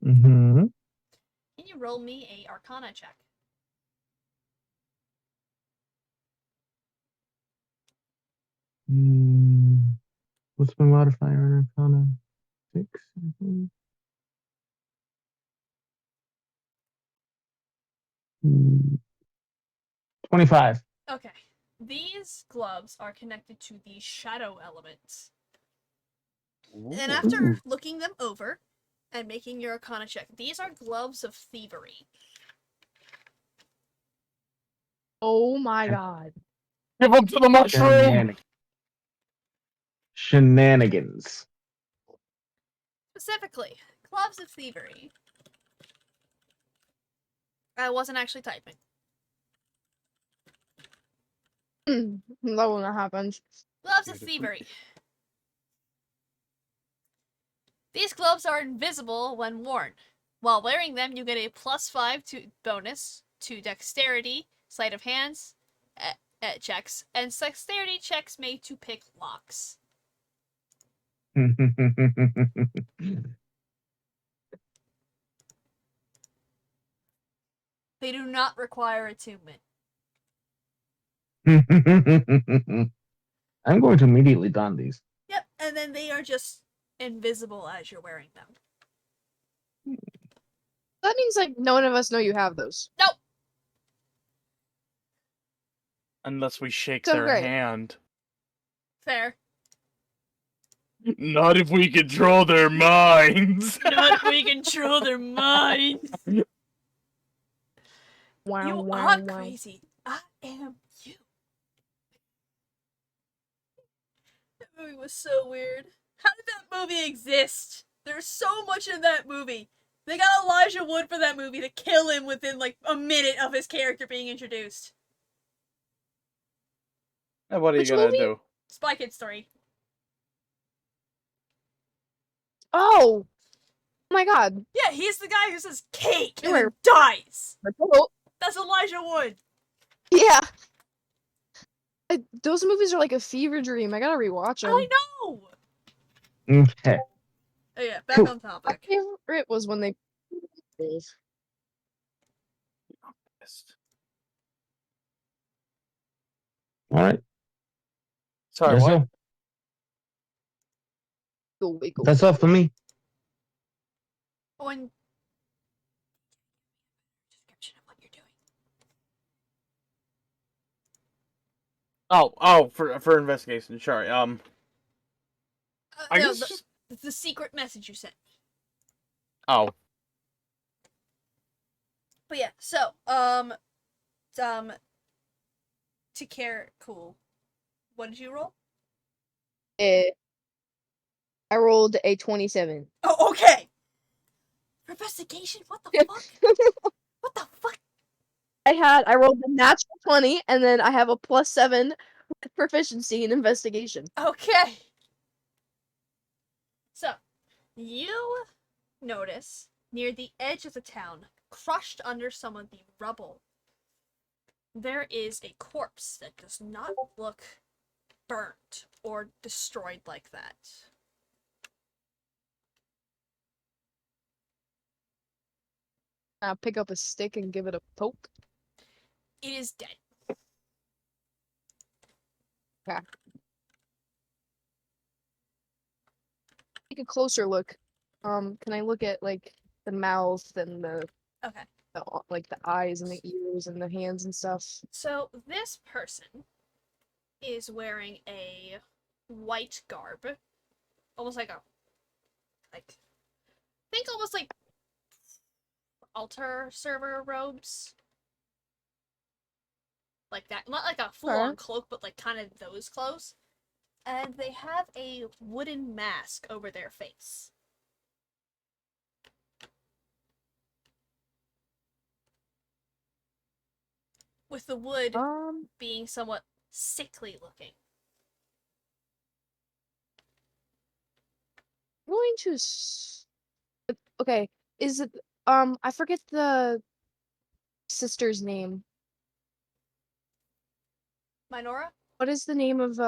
Mm-hmm. Can you roll me a Arcana check? What's my modifier on Arcana? 6. I think. 25. Okay. These gloves are connected to the shadow element. And after Ooh. looking them over and making your Arcana check, these are gloves of thievery. Oh my god. Give him to the mushroom. Shenanigans. Specifically, gloves of thievery. I wasn't actually typing. That wouldn't happen. Gloves of thievery. These gloves are invisible when worn. While wearing them, you get a +5 to bonus to dexterity, sleight of hands checks, and dexterity checks made to pick locks. They do not require attunement. I'm going to immediately don these. Yep, and then they are just invisible as you're wearing them. That means like none of us know you have those. Nope. Unless we shake So their great. hand. Fair. Not if we control their minds. Not if we control their minds. Wow, You wow, are wow. crazy. I am you. That movie was so weird. How did that movie exist? There's so much in that movie. They got Elijah Wood for that movie to kill him within like a minute of his character being introduced. And what are Which you gonna movie? do? Spy Kids 3. Oh! Oh my god. Yeah, he's the guy who says cake and Sure. then dies. Oh, That's Elijah Wood. yeah. Those movies are like a fever dream. I gotta rewatch them. I know. Okay. Oh yeah, back Cool. on My topic. favorite was when they. All right. Sorry, Yes, what? sir. Wiggle. That's all for me. When description of what you're doing. Oh, for investigation. Sorry. I No, guess. the secret message you sent. Oh, But yeah, so to care cool. What did you roll? I rolled a 27. Oh, okay. For investigation? What the fuck? What the fuck? I rolled a natural 20, and then I have a +7 proficiency in investigation. Okay. So, you notice near the edge of the town, crushed under some of the rubble, there is a corpse that does not look burnt or destroyed like that. I'll pick up a stick and give it a poke. It is dead. Okay. Take a closer look. Can I look at like the mouth and Okay. like the eyes and the ears and the hands and stuff? So this person is wearing a white garb, almost like think almost like altar server robes. like that, not like a full-on cloak, but like kind of those clothes. And they have a wooden mask over their face. With the wood being somewhat sickly looking. I'm going to. Okay, is it? I forget the sister's name. Minora? What is the name of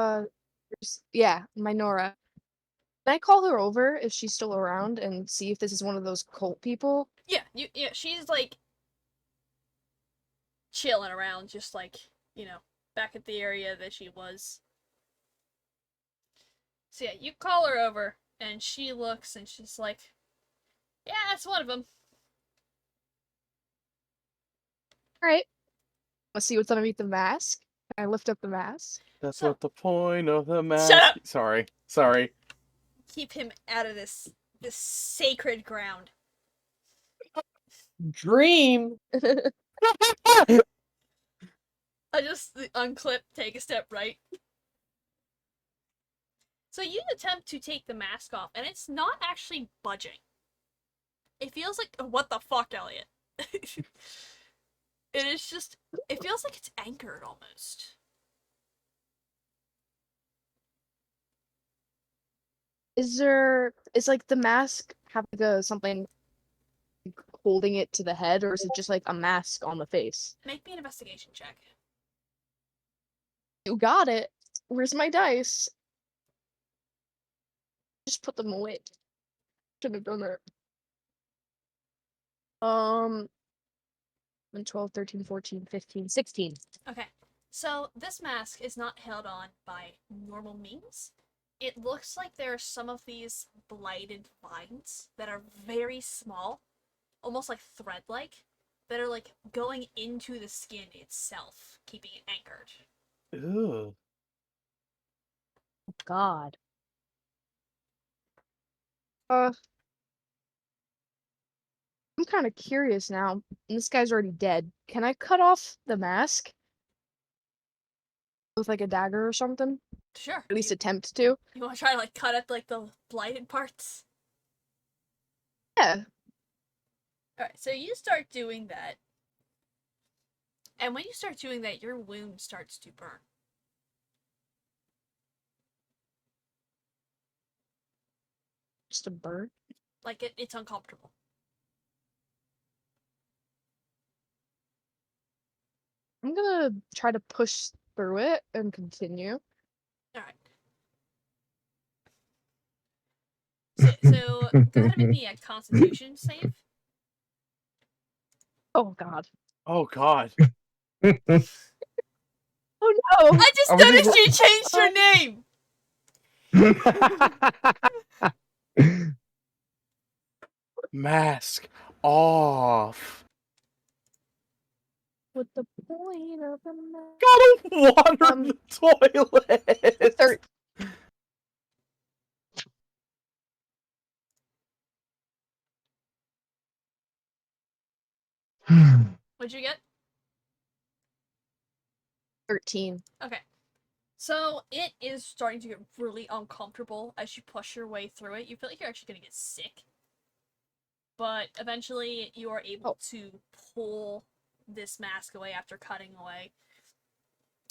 Yeah, Minora. Can I call her over if she's still around and see if this is one of those cult people? Yeah, she's like chilling around, just like, back at the area that she was. So yeah, you call her over, and she looks, and she's like, yeah, that's one of them. All right. Let's see what's underneath the mask. Can I lift up the mask? That's So- what the point of the mask. Shut up! Sorry. Keep him out of this sacred ground. Dream. I just unclip, take a step right. So you attempt to take the mask off, and it's not actually budging. It feels like, what the fuck, Elliot? It feels like it's anchored almost. Is like the mask have like something holding it to the head, or is it just like a mask on the face? Make me an investigation check. You got it. Where's my dice? Just put them away. Shouldn't have done that. 12, 13, 14, 15, 16. Okay, so this mask is not held on by normal means. It looks like there are some of these blighted vines that are very small, almost like thread-like, that are like going into the skin itself, keeping it anchored. Ooh. God. I'm kind of curious now. And this guy's already dead. Can I cut off the mask with like a dagger or something? Sure. At least attempt to. You want to try to like cut at like the blighted parts? Yeah. Alright, so you start doing that. And when you start doing that, your wound starts to burn. Just a bird. Like it's uncomfortable. I'm gonna try to push through it and continue. Alright. So go ahead and make me a constitution save. Oh God. Oh God. Oh no. I just Are we noticed just- you changed your name! Mask off. What the point of the mask? Gotta water the toilet. What'd you get? 13. Okay. So it is starting to get really uncomfortable as you push your way through it. You feel like you're actually gonna get sick. But eventually you are able to pull this mask away after cutting away.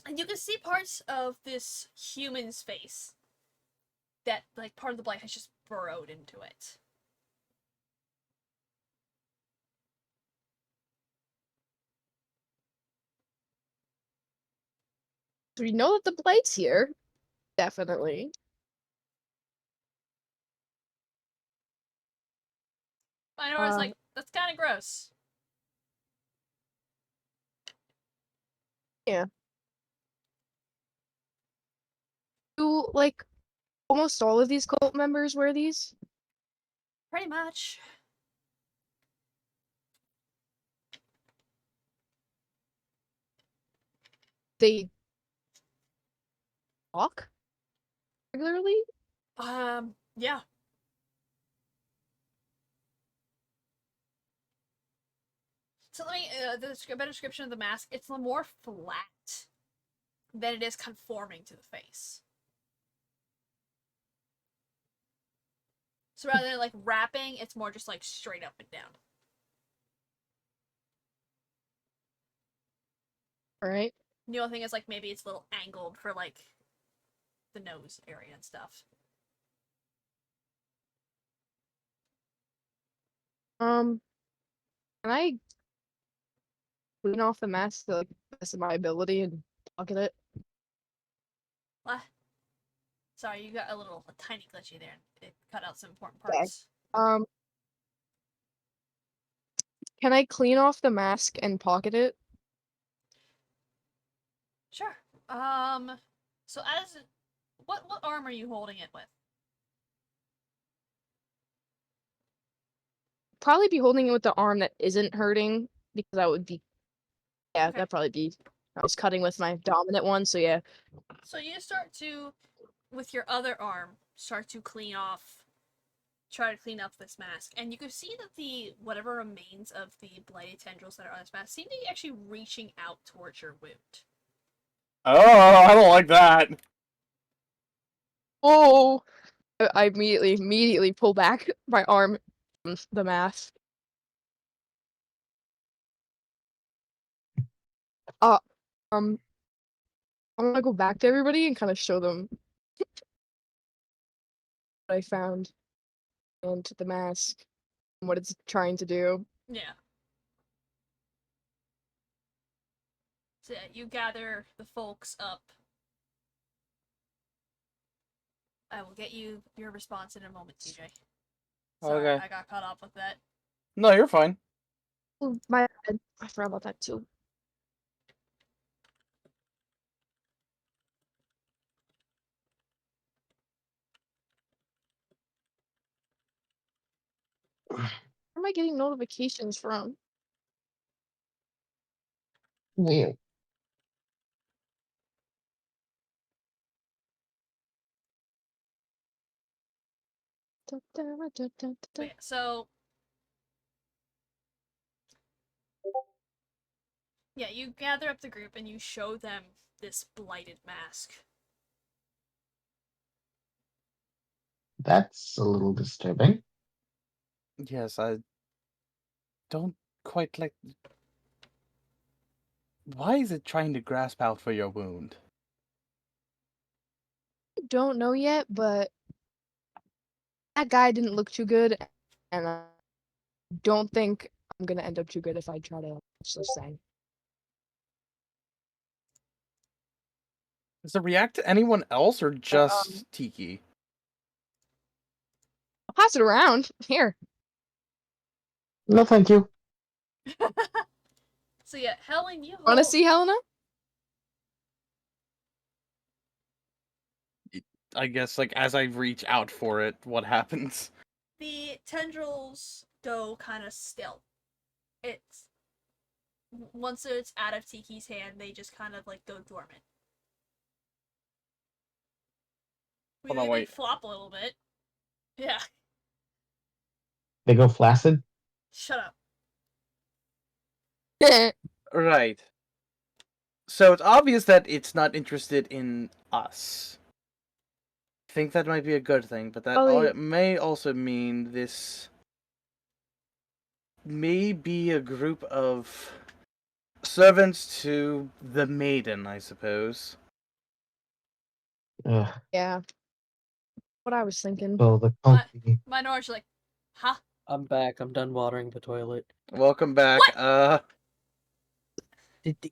And you can see parts of this human's face that, like, part of the blight has just burrowed into it. So we know that the blight's here. Definitely. Minora's like, that's kind of gross. Yeah. Do like almost all of these cult members wear these? Pretty much. They walk regularly? Yeah. So let me, a better description of the mask, it's more flat than it is conforming to the face. So rather than like wrapping, it's more just like straight up and down. Alright. The only thing is like maybe it's a little angled for like the nose area and stuff. Can I clean off the mask to like the best of my ability and pocket it? What? Sorry, you got a tiny glitchy there. It cut out some important Okay. parts. Can I clean off the mask and pocket it? Sure. So as what arm are you holding it with? Probably be holding it with the arm that isn't hurting because that would be Okay. that'd probably be I was cutting with my dominant one, so yeah. So you start to, with your other arm, try to clean off this mask, and you can see that the whatever remains of the blighted tendrils that are on this mask seem to be actually reaching out towards your wound. Oh, I don't like that. Oh, I immediately pull back my arm from the mask. I'm gonna go back to everybody and kind of show them what I found and the mask and what it's trying to do. Yeah. So you gather the folks up. I will get you your response in a moment, TJ. Sorry, Okay. I got caught up with that. No, you're fine. Oh, my bad. I forgot about that too. Where am I getting notifications from? Weird. But yeah, so yeah, you gather up the group and you show them this blighted mask. That's a little disturbing. Yes, I don't quite like. Why is it trying to grasp out for your wound? I don't know yet, but that guy didn't look too good, and I don't think I'm gonna end up too good if I try to watch this thing. Does it react to anyone else or just Tiki? I'll pass it around. Here. No, thank you. So yeah, Helen, you Wanna hold see, Helena? I guess, like, as I reach out for it, what happens? the tendrils go kind of still. It's once it's out of Tiki's hand, they just kind of like go dormant. Hold on, They wait. flop a little bit. Yeah, They go flaccid? shut up. Right. So it's obvious that it's not interested in us. I think that might be a good thing, but that Probably- may also mean this may be a group of servants to the maiden, I suppose. Ugh. Yeah. What I was thinking. So the culty. My Nora's like, huh? I'm back. I'm done watering the toilet. Welcome back. What?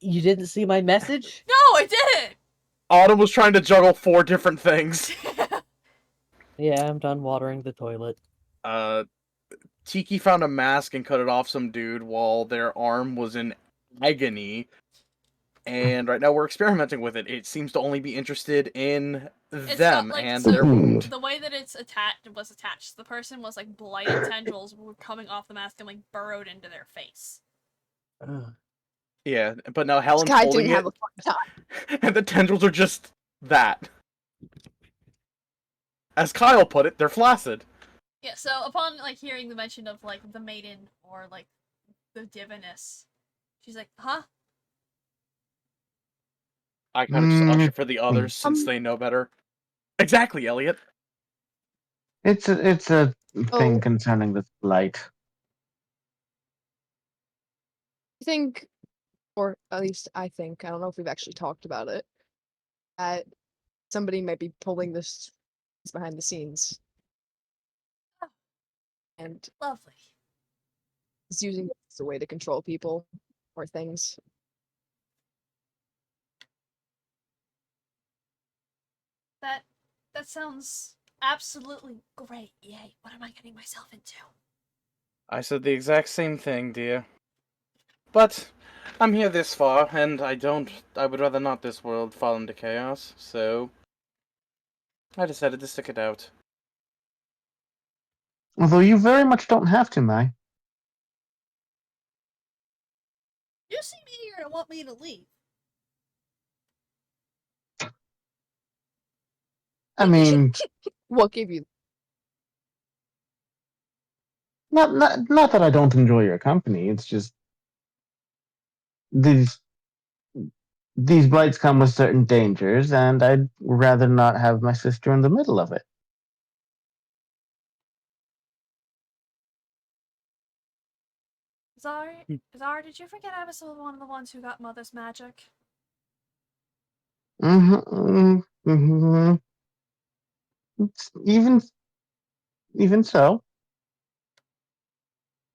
You didn't see my message? No, I didn't! Autumn was trying to juggle 4 different things. Yeah, I'm done watering the toilet. Tiki found a mask and cut it off some dude while their arm was in agony. And right now we're experimenting with it. It seems to only be interested in It's them got, like, and so their wound. the way that it's attached, the person was like blighted tendrils were coming off the mask and like burrowed into their face. Ugh. Yeah, but now This Helen's guy holding didn't have it, a fun time. and the tendrils are just that. As Kyle put it, they're flaccid. Yeah, so upon like hearing the mention of like the maiden or like the diviness, she's like, huh? I kind of just usher for the Hmm. others since they know better. Exactly, Elliot. It's a thing Oh. concerning this blight. I think, or at least I think, I don't know if we've actually talked about it, that somebody might be pulling this behind the scenes and Lovely. is using it as a way to control people or things. That sounds absolutely great. Yay. What am I getting myself into? I said the exact same thing, dear. But I'm here this far, and I would rather not this world fall into chaos, so I decided to stick it out. Although you very much don't have to, Mai. You seem eager to want me to leave. I mean, What gave you? not that I don't enjoy your company. It's just these these blights come with certain dangers, and I'd rather not have my sister in the middle of it. Zar, did you forget I was one of the ones who got Mother's magic? Mm-hmm, mm-hmm. Even so,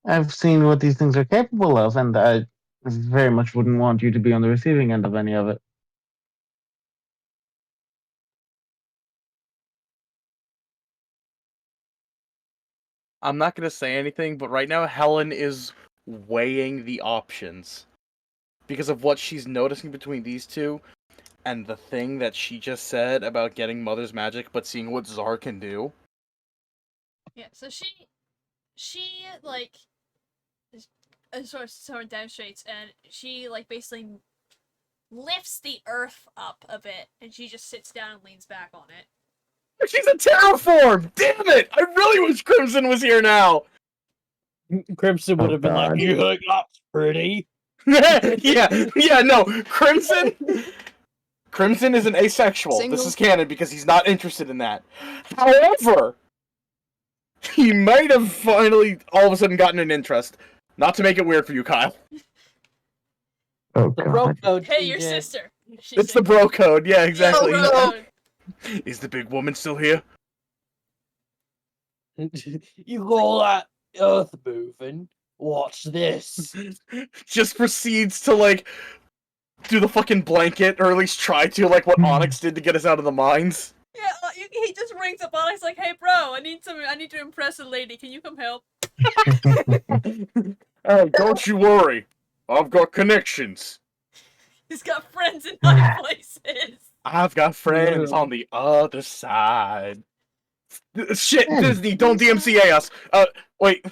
I've seen what these things are capable of, and I very much wouldn't want you to be on the receiving end of any of it. I'm not gonna say anything, but right now Helen is weighing the options because of what she's noticing between these two and the thing that she just said about getting Mother's magic, but seeing what Zar can do. Yeah, so she like sort of demonstrates, and she like basically lifts the earth up a bit, and she just sits down and leans back on it. She's a terraform! Damn it! I really wish Crimson was here now! Crimson would Oh, have been like, God. "Yeah, that's pretty." yeah, no. Crimson is an asexual. This Single? is canon because he's not interested in that. However, he might have finally all of a sudden gotten an interest. Not to make it weird for you, Kyle. Oh, The bro God. code. Hey, your TJ. sister. She's It's the single. bro code, yeah, Yeah, exactly. bro code. Is the big woman still here? You call that earth moving? Watch this. Just proceeds to, like, do the fucking blanket, or at least try to, like what Onyx did to get us out of the mines. Yeah, he just rings up on us like, "Hey, bro, I need to impress a lady. Can you come help?" Hey, don't you worry. I've got connections. He's got friends in high places. I've got friends Yeah. on the other side. Shit, Hey. Disney, don't DMCA us. Wait.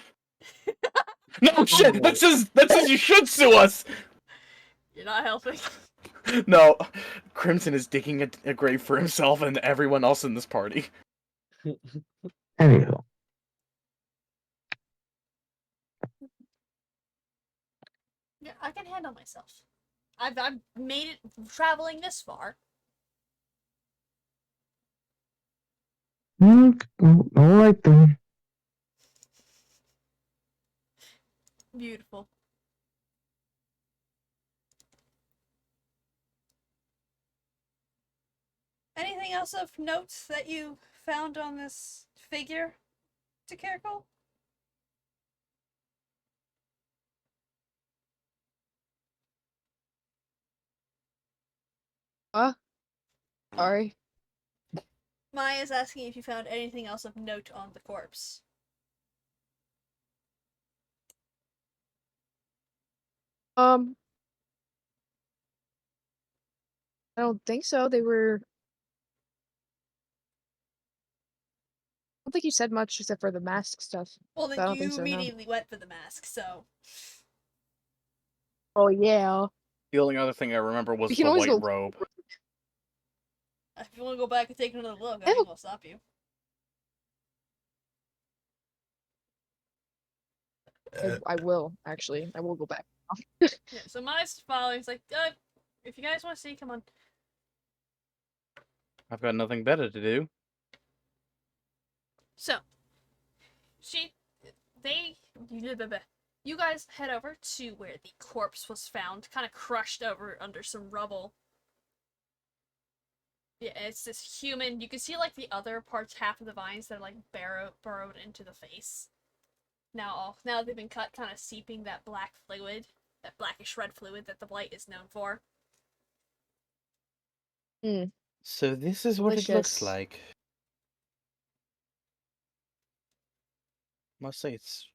No, shit, that says you should sue us. You're not helping. No, Crimson is digging a grave for himself and everyone else in this party. Anywho, Yeah, I can handle myself. I've made it traveling this far. all right then. Beautiful. Anything else of note that you found on this figure, to Caracol? Sorry. Maya's asking if you found anything else of note on the corpse. I don't think so. They were. I don't think you said much except for the mask stuff. Well, I then don't think you so, no. immediately went for the mask, so. Oh yeah. The only other thing I remember was We can the always white go. robe. If you want to go back and take another look, I Yeah. ain't gonna stop you. I will actually. I will go back. Yeah, so Maya's following. He's like, if you guys want to see, come on. I've got nothing better to do. So, you guys head over to where the corpse was found, kind of crushed over under some rubble. Yeah, it's this human. You can see like the other parts, half of the vines that are like burrowed into the face. Now they've been cut, kind of seeping that black fluid, that blackish red fluid that the blight is known for. So this is what it looks Delicious. like. Must say it's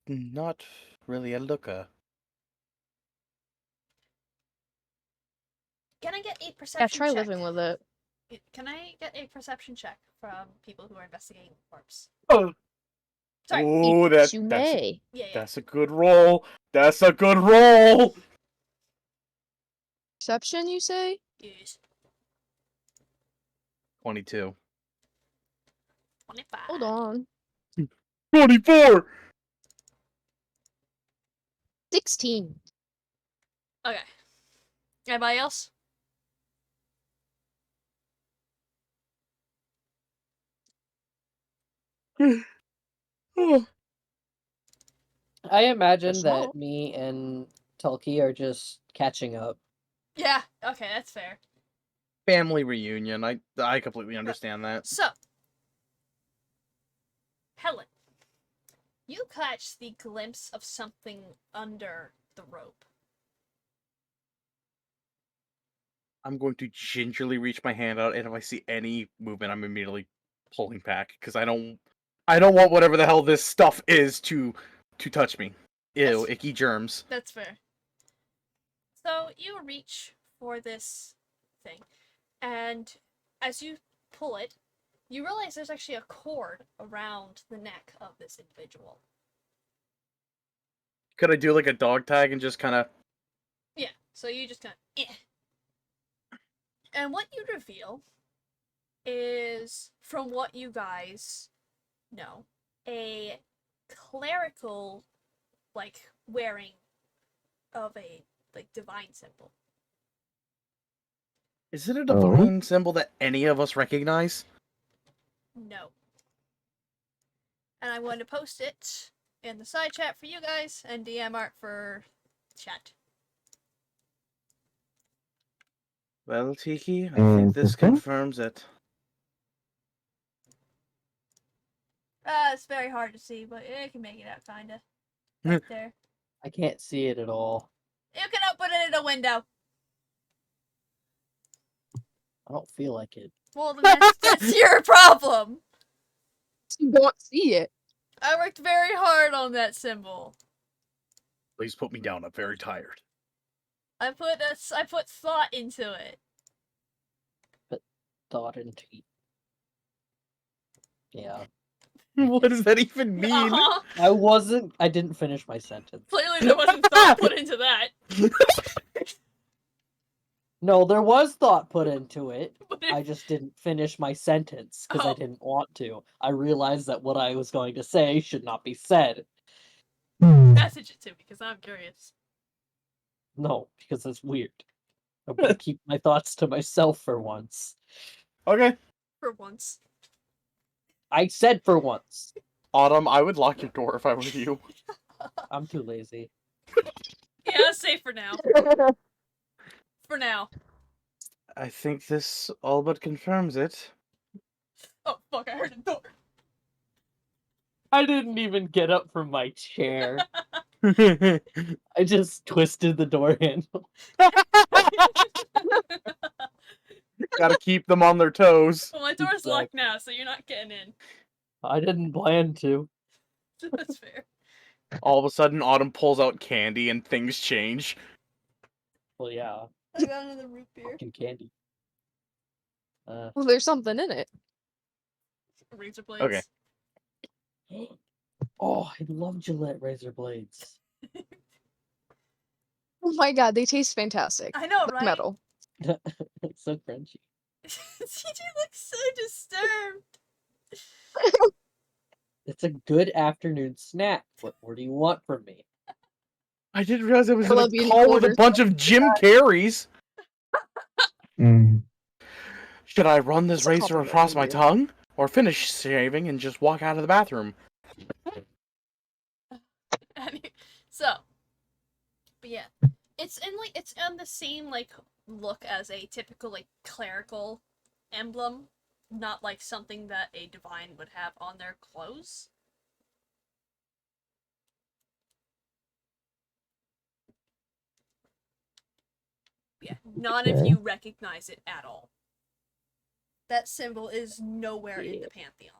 not really a looker. Can I get a perception Yeah, try check? living with it. Can I get a perception check from people who are investigating the corpse? Oh, Sorry. oh Yes, you may. Yeah. that's a good roll. That's a good roll. Perception, you say? Yes. 22. 25. Hold on. 24. 16. Okay. Anybody else? Oh. I imagine Guess that not. me and Tulki are just catching up. Yeah. Okay, that's fair. Family reunion. I completely understand that. So, Helen, you catch the glimpse of something under the rope. I'm going to gingerly reach my hand out, and if I see any movement, I'm immediately pulling back because I don't want whatever the hell this stuff is to touch me. Ew, That's- icky germs. That's fair. So you reach for this thing, and as you pull it, you realize there's actually a cord around the neck of this individual. Could I do like a dog tag and just kind of? Yeah, so you just kind of, And what you reveal is, from what you guys know, a clerical, like, wearing of a, like, divine symbol. Is it a divine symbol that any of us recognize? No. And I'm going to post it in the side chat for you guys, and DM art for chat. Well, Tiki, I think this Interesting. confirms it. It's very hard to see, but you can make it out, kinda. Right there. I can't see it at all. You can open it in a window. I don't feel like it. Well, then that's your problem. You don't see it. I worked very hard on that symbol. Please put me down. I'm very tired. I put thought into it. Thought into it. Yeah. What does that even mean? Uh-huh. I didn't finish my sentence. Clearly there wasn't thought put into that. No, there was thought put into it. But if- I just didn't finish my sentence because I Oh. didn't want to. I realized that what I was going to say should not be said. Message it to me, because I'm curious. No, because it's weird. I'm gonna keep my thoughts to myself for once. Okay. For once. I said for once. Autumn, I would lock your door if I were you. I'm too lazy. Yeah, safe for now. For now. I think this all but confirms it. Oh, fuck, I heard a door. I didn't even get up from my chair. I just twisted the door handle. Gotta keep them on their toes. Well, my door's locked Exactly. now, so you're not getting in. I didn't plan to. That's fair. All of a sudden, Autumn pulls out candy and things change. Well, yeah, I got another root beer. fucking candy. Well, there's something in it. Razor blades. Okay. Oh, I love Gillette razor blades. Oh my god, they taste fantastic. I know, Like right? metal. It's so crunchy. CJ looks so disturbed. It's a good afternoon snack. What more do you want from me? I didn't realize I was I in a love eating call with a quarters. bunch of Jim Carreys. Mm. Should I run this It's a razor compliment, across my dude. tongue? Or finish shaving and just walk out of the bathroom? So, but yeah, it's on the same like look as a typical like clerical emblem, not like something that a divine would have on their clothes. Yeah, none of Okay. you recognize it at all. That symbol is nowhere in the pantheon.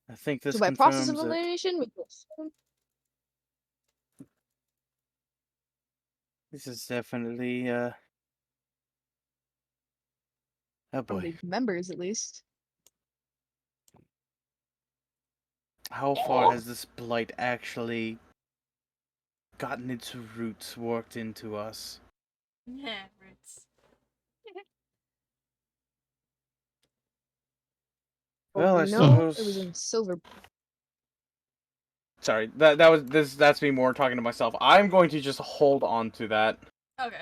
I think this So by process of confirms it. elimination, we can assume This is definitely, oh from boy. the members at least. How far has this blight actually gotten its roots worked into us? Yeah, roots. Well, I No, it suppose. was in silver. Sorry, that was this. That's me more talking to myself. I'm going to just hold on to that. Okay.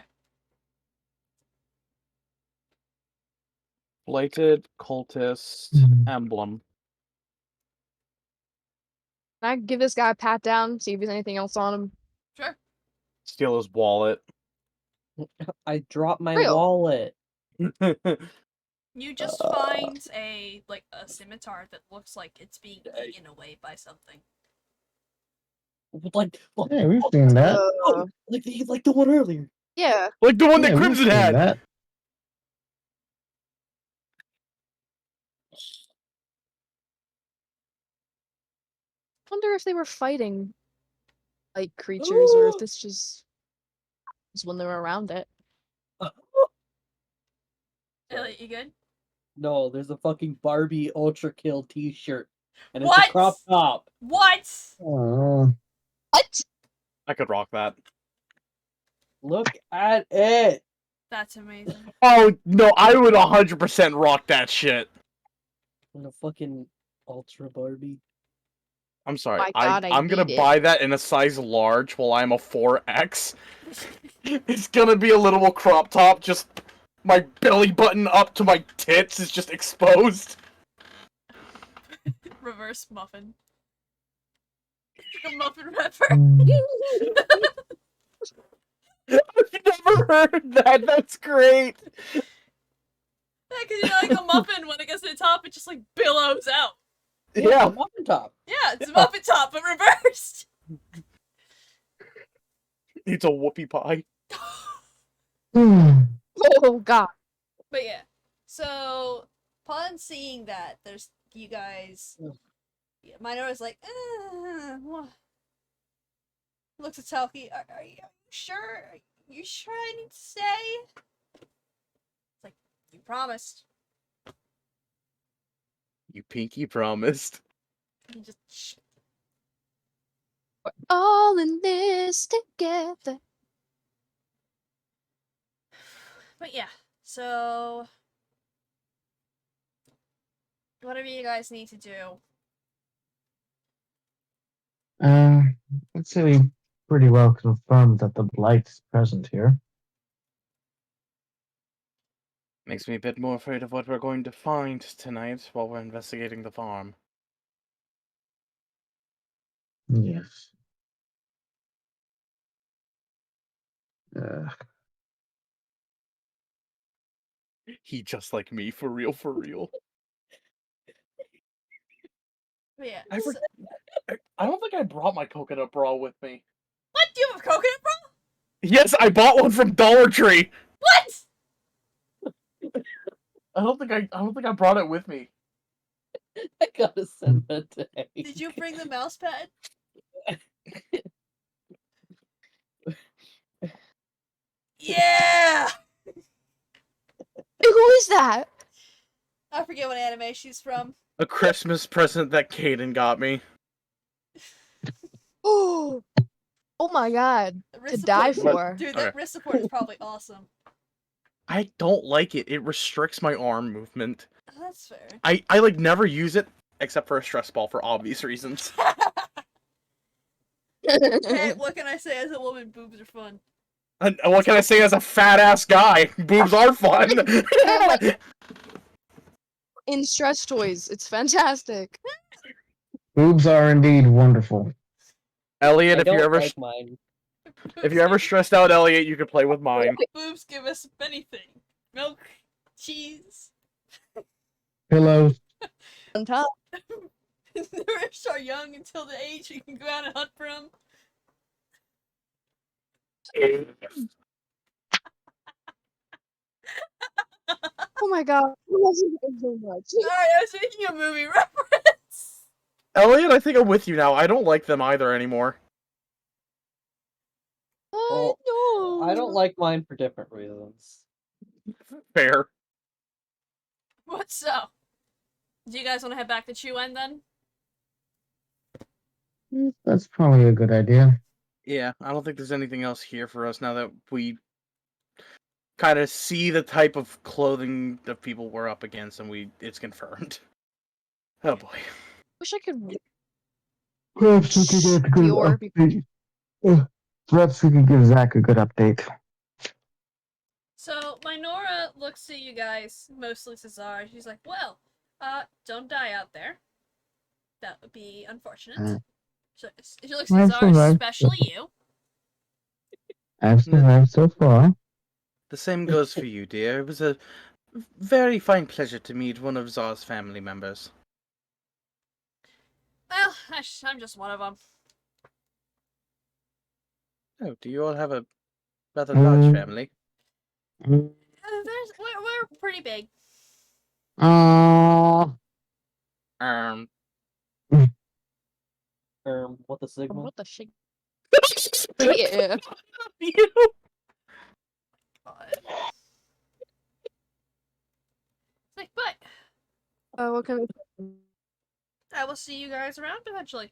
Blighted cultist emblem. Can I give this guy a pat down, see if there's anything else on him? Sure. Steal his wallet. I dropped my Real. wallet. You just find a scimitar that looks like it's being eaten away by something. Like, Hey, we've seen that. like the one earlier. Yeah. Like the one that Yeah, we've Crimson seen had. that. Wonder if they were fighting like creatures or if this just was when they were around it. Elliot, you good? No, there's a fucking Barbie Ultra Kill T-shirt, and it's What? a crop top. What? Oh, What? I could rock that. Look at it. That's amazing. Oh no, I would 100% rock that shit. And a fucking Ultra Barbie. I'm sorry. My God, I I'm gonna need it. buy that in a size large while I'm a 4X. It's gonna be a little crop top, just my belly button up to my tits is just exposed. Reverse muffin. Like a muffin wrapper. I've never heard that. That's great. Yeah, because you know, like a muffin, when it gets to the top, it just like billows out. Yeah. a muffin top. Yeah, it's a muffin top, but reversed. It's a whoopie pie. Oh God. But yeah, so upon seeing that, there's you guys. Yeah, Minora's like, looks at Talkie. Are you sure? Are you sure I need to stay? It's like, you promised. You pinky promised. You just. Shh. We're all in this together. But yeah, so whatever you guys need to do. I'd say we pretty well confirmed that the Blight's present here. Makes me a bit more afraid of what we're going to find tonight while we're investigating the farm. Yes. He just like me, for real, for real. But yeah, I don't think I brought my coconut bra with me. what? Do you have a coconut bra? Yes, I bought one from Dollar Tree. What? I don't think I brought it with me. I gotta send that to Hank. Did you bring the mouse pad? Yeah! Who is that? I forget what anime she's from. A Christmas present that Kaden got me. Oh, oh my God. The To wrist die support- for. Dude, that Okay. wrist support is probably awesome. I don't like it. It restricts my arm movement. That's fair. I like never use it except for a stress ball for obvious reasons. Hey, what can I say? As a woman, boobs are fun. And what can I say as a fat ass guy? Boobs are fun. In stretch toys. It's fantastic. Boobs are indeed wonderful. Elliot, I if you're don't ever like mine. if you're ever stressed out, Elliot, you can play with mine. Boobs give us anything. Milk, cheese. Pillows. On top. The rich are young until the age you can go out and hunt for them. Oh my god. I love you guys so much. Sorry, I was making a movie reference. Elliot, I think I'm with you now. I don't like them either anymore. Well, No. I don't like mine for different reasons. Fair. What so? Do you guys want to head back to Chuen then? That's probably a good idea. Yeah, I don't think there's anything else here for us now that we kind of see the type of clothing that people were up against, and it's confirmed. Oh boy. Wish I could. Perhaps we could get a good Dior update. Perhaps we could give Zach a good update. So Minora looks at you guys, mostly Cesar. She's like, "Well, don't die out there. That would be unfortunate." She looks at I've Cesar, survived. especially you. I've survived so far. The same goes for you, dear. It was a very fine pleasure to meet one of Zar's family members. Well, I'm just one of them. Oh, do you all have a rather large family? We're pretty big. Oh. What the signal? What the shit? Yeah. You? Like, but What can I will see you guys around eventually.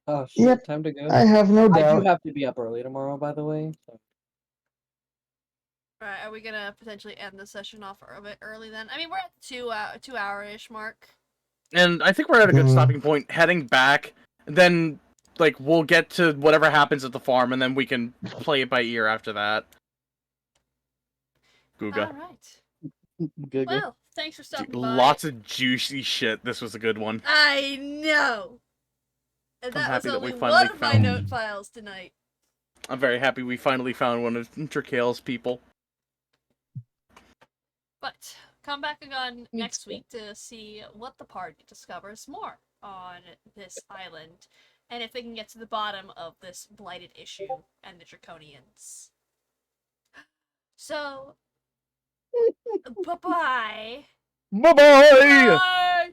Oh shit, Yep, time to go. I have no I do doubt. have to be up early tomorrow, by the way. So. Alright, are we gonna potentially end the session off a bit early then? I mean, we're at the 2 hour-ish mark. And I think we're at a good Mhm. stopping point. Heading back, then like we'll get to whatever happens at the farm, and then we can play it by ear after that. Googa. Alright. Good. Well, thanks for stopping by. Lots of juicy shit. This was a good one. I know! And I'm that was happy that only we one finally of my found- note files tonight. I'm very happy we finally found one of Trakale's people. But come back again Me next too. week to see what the party discovers more on this island, and if they can get to the bottom of this blighted issue and the Draconians. So, bye-bye. Bye-bye! Bye!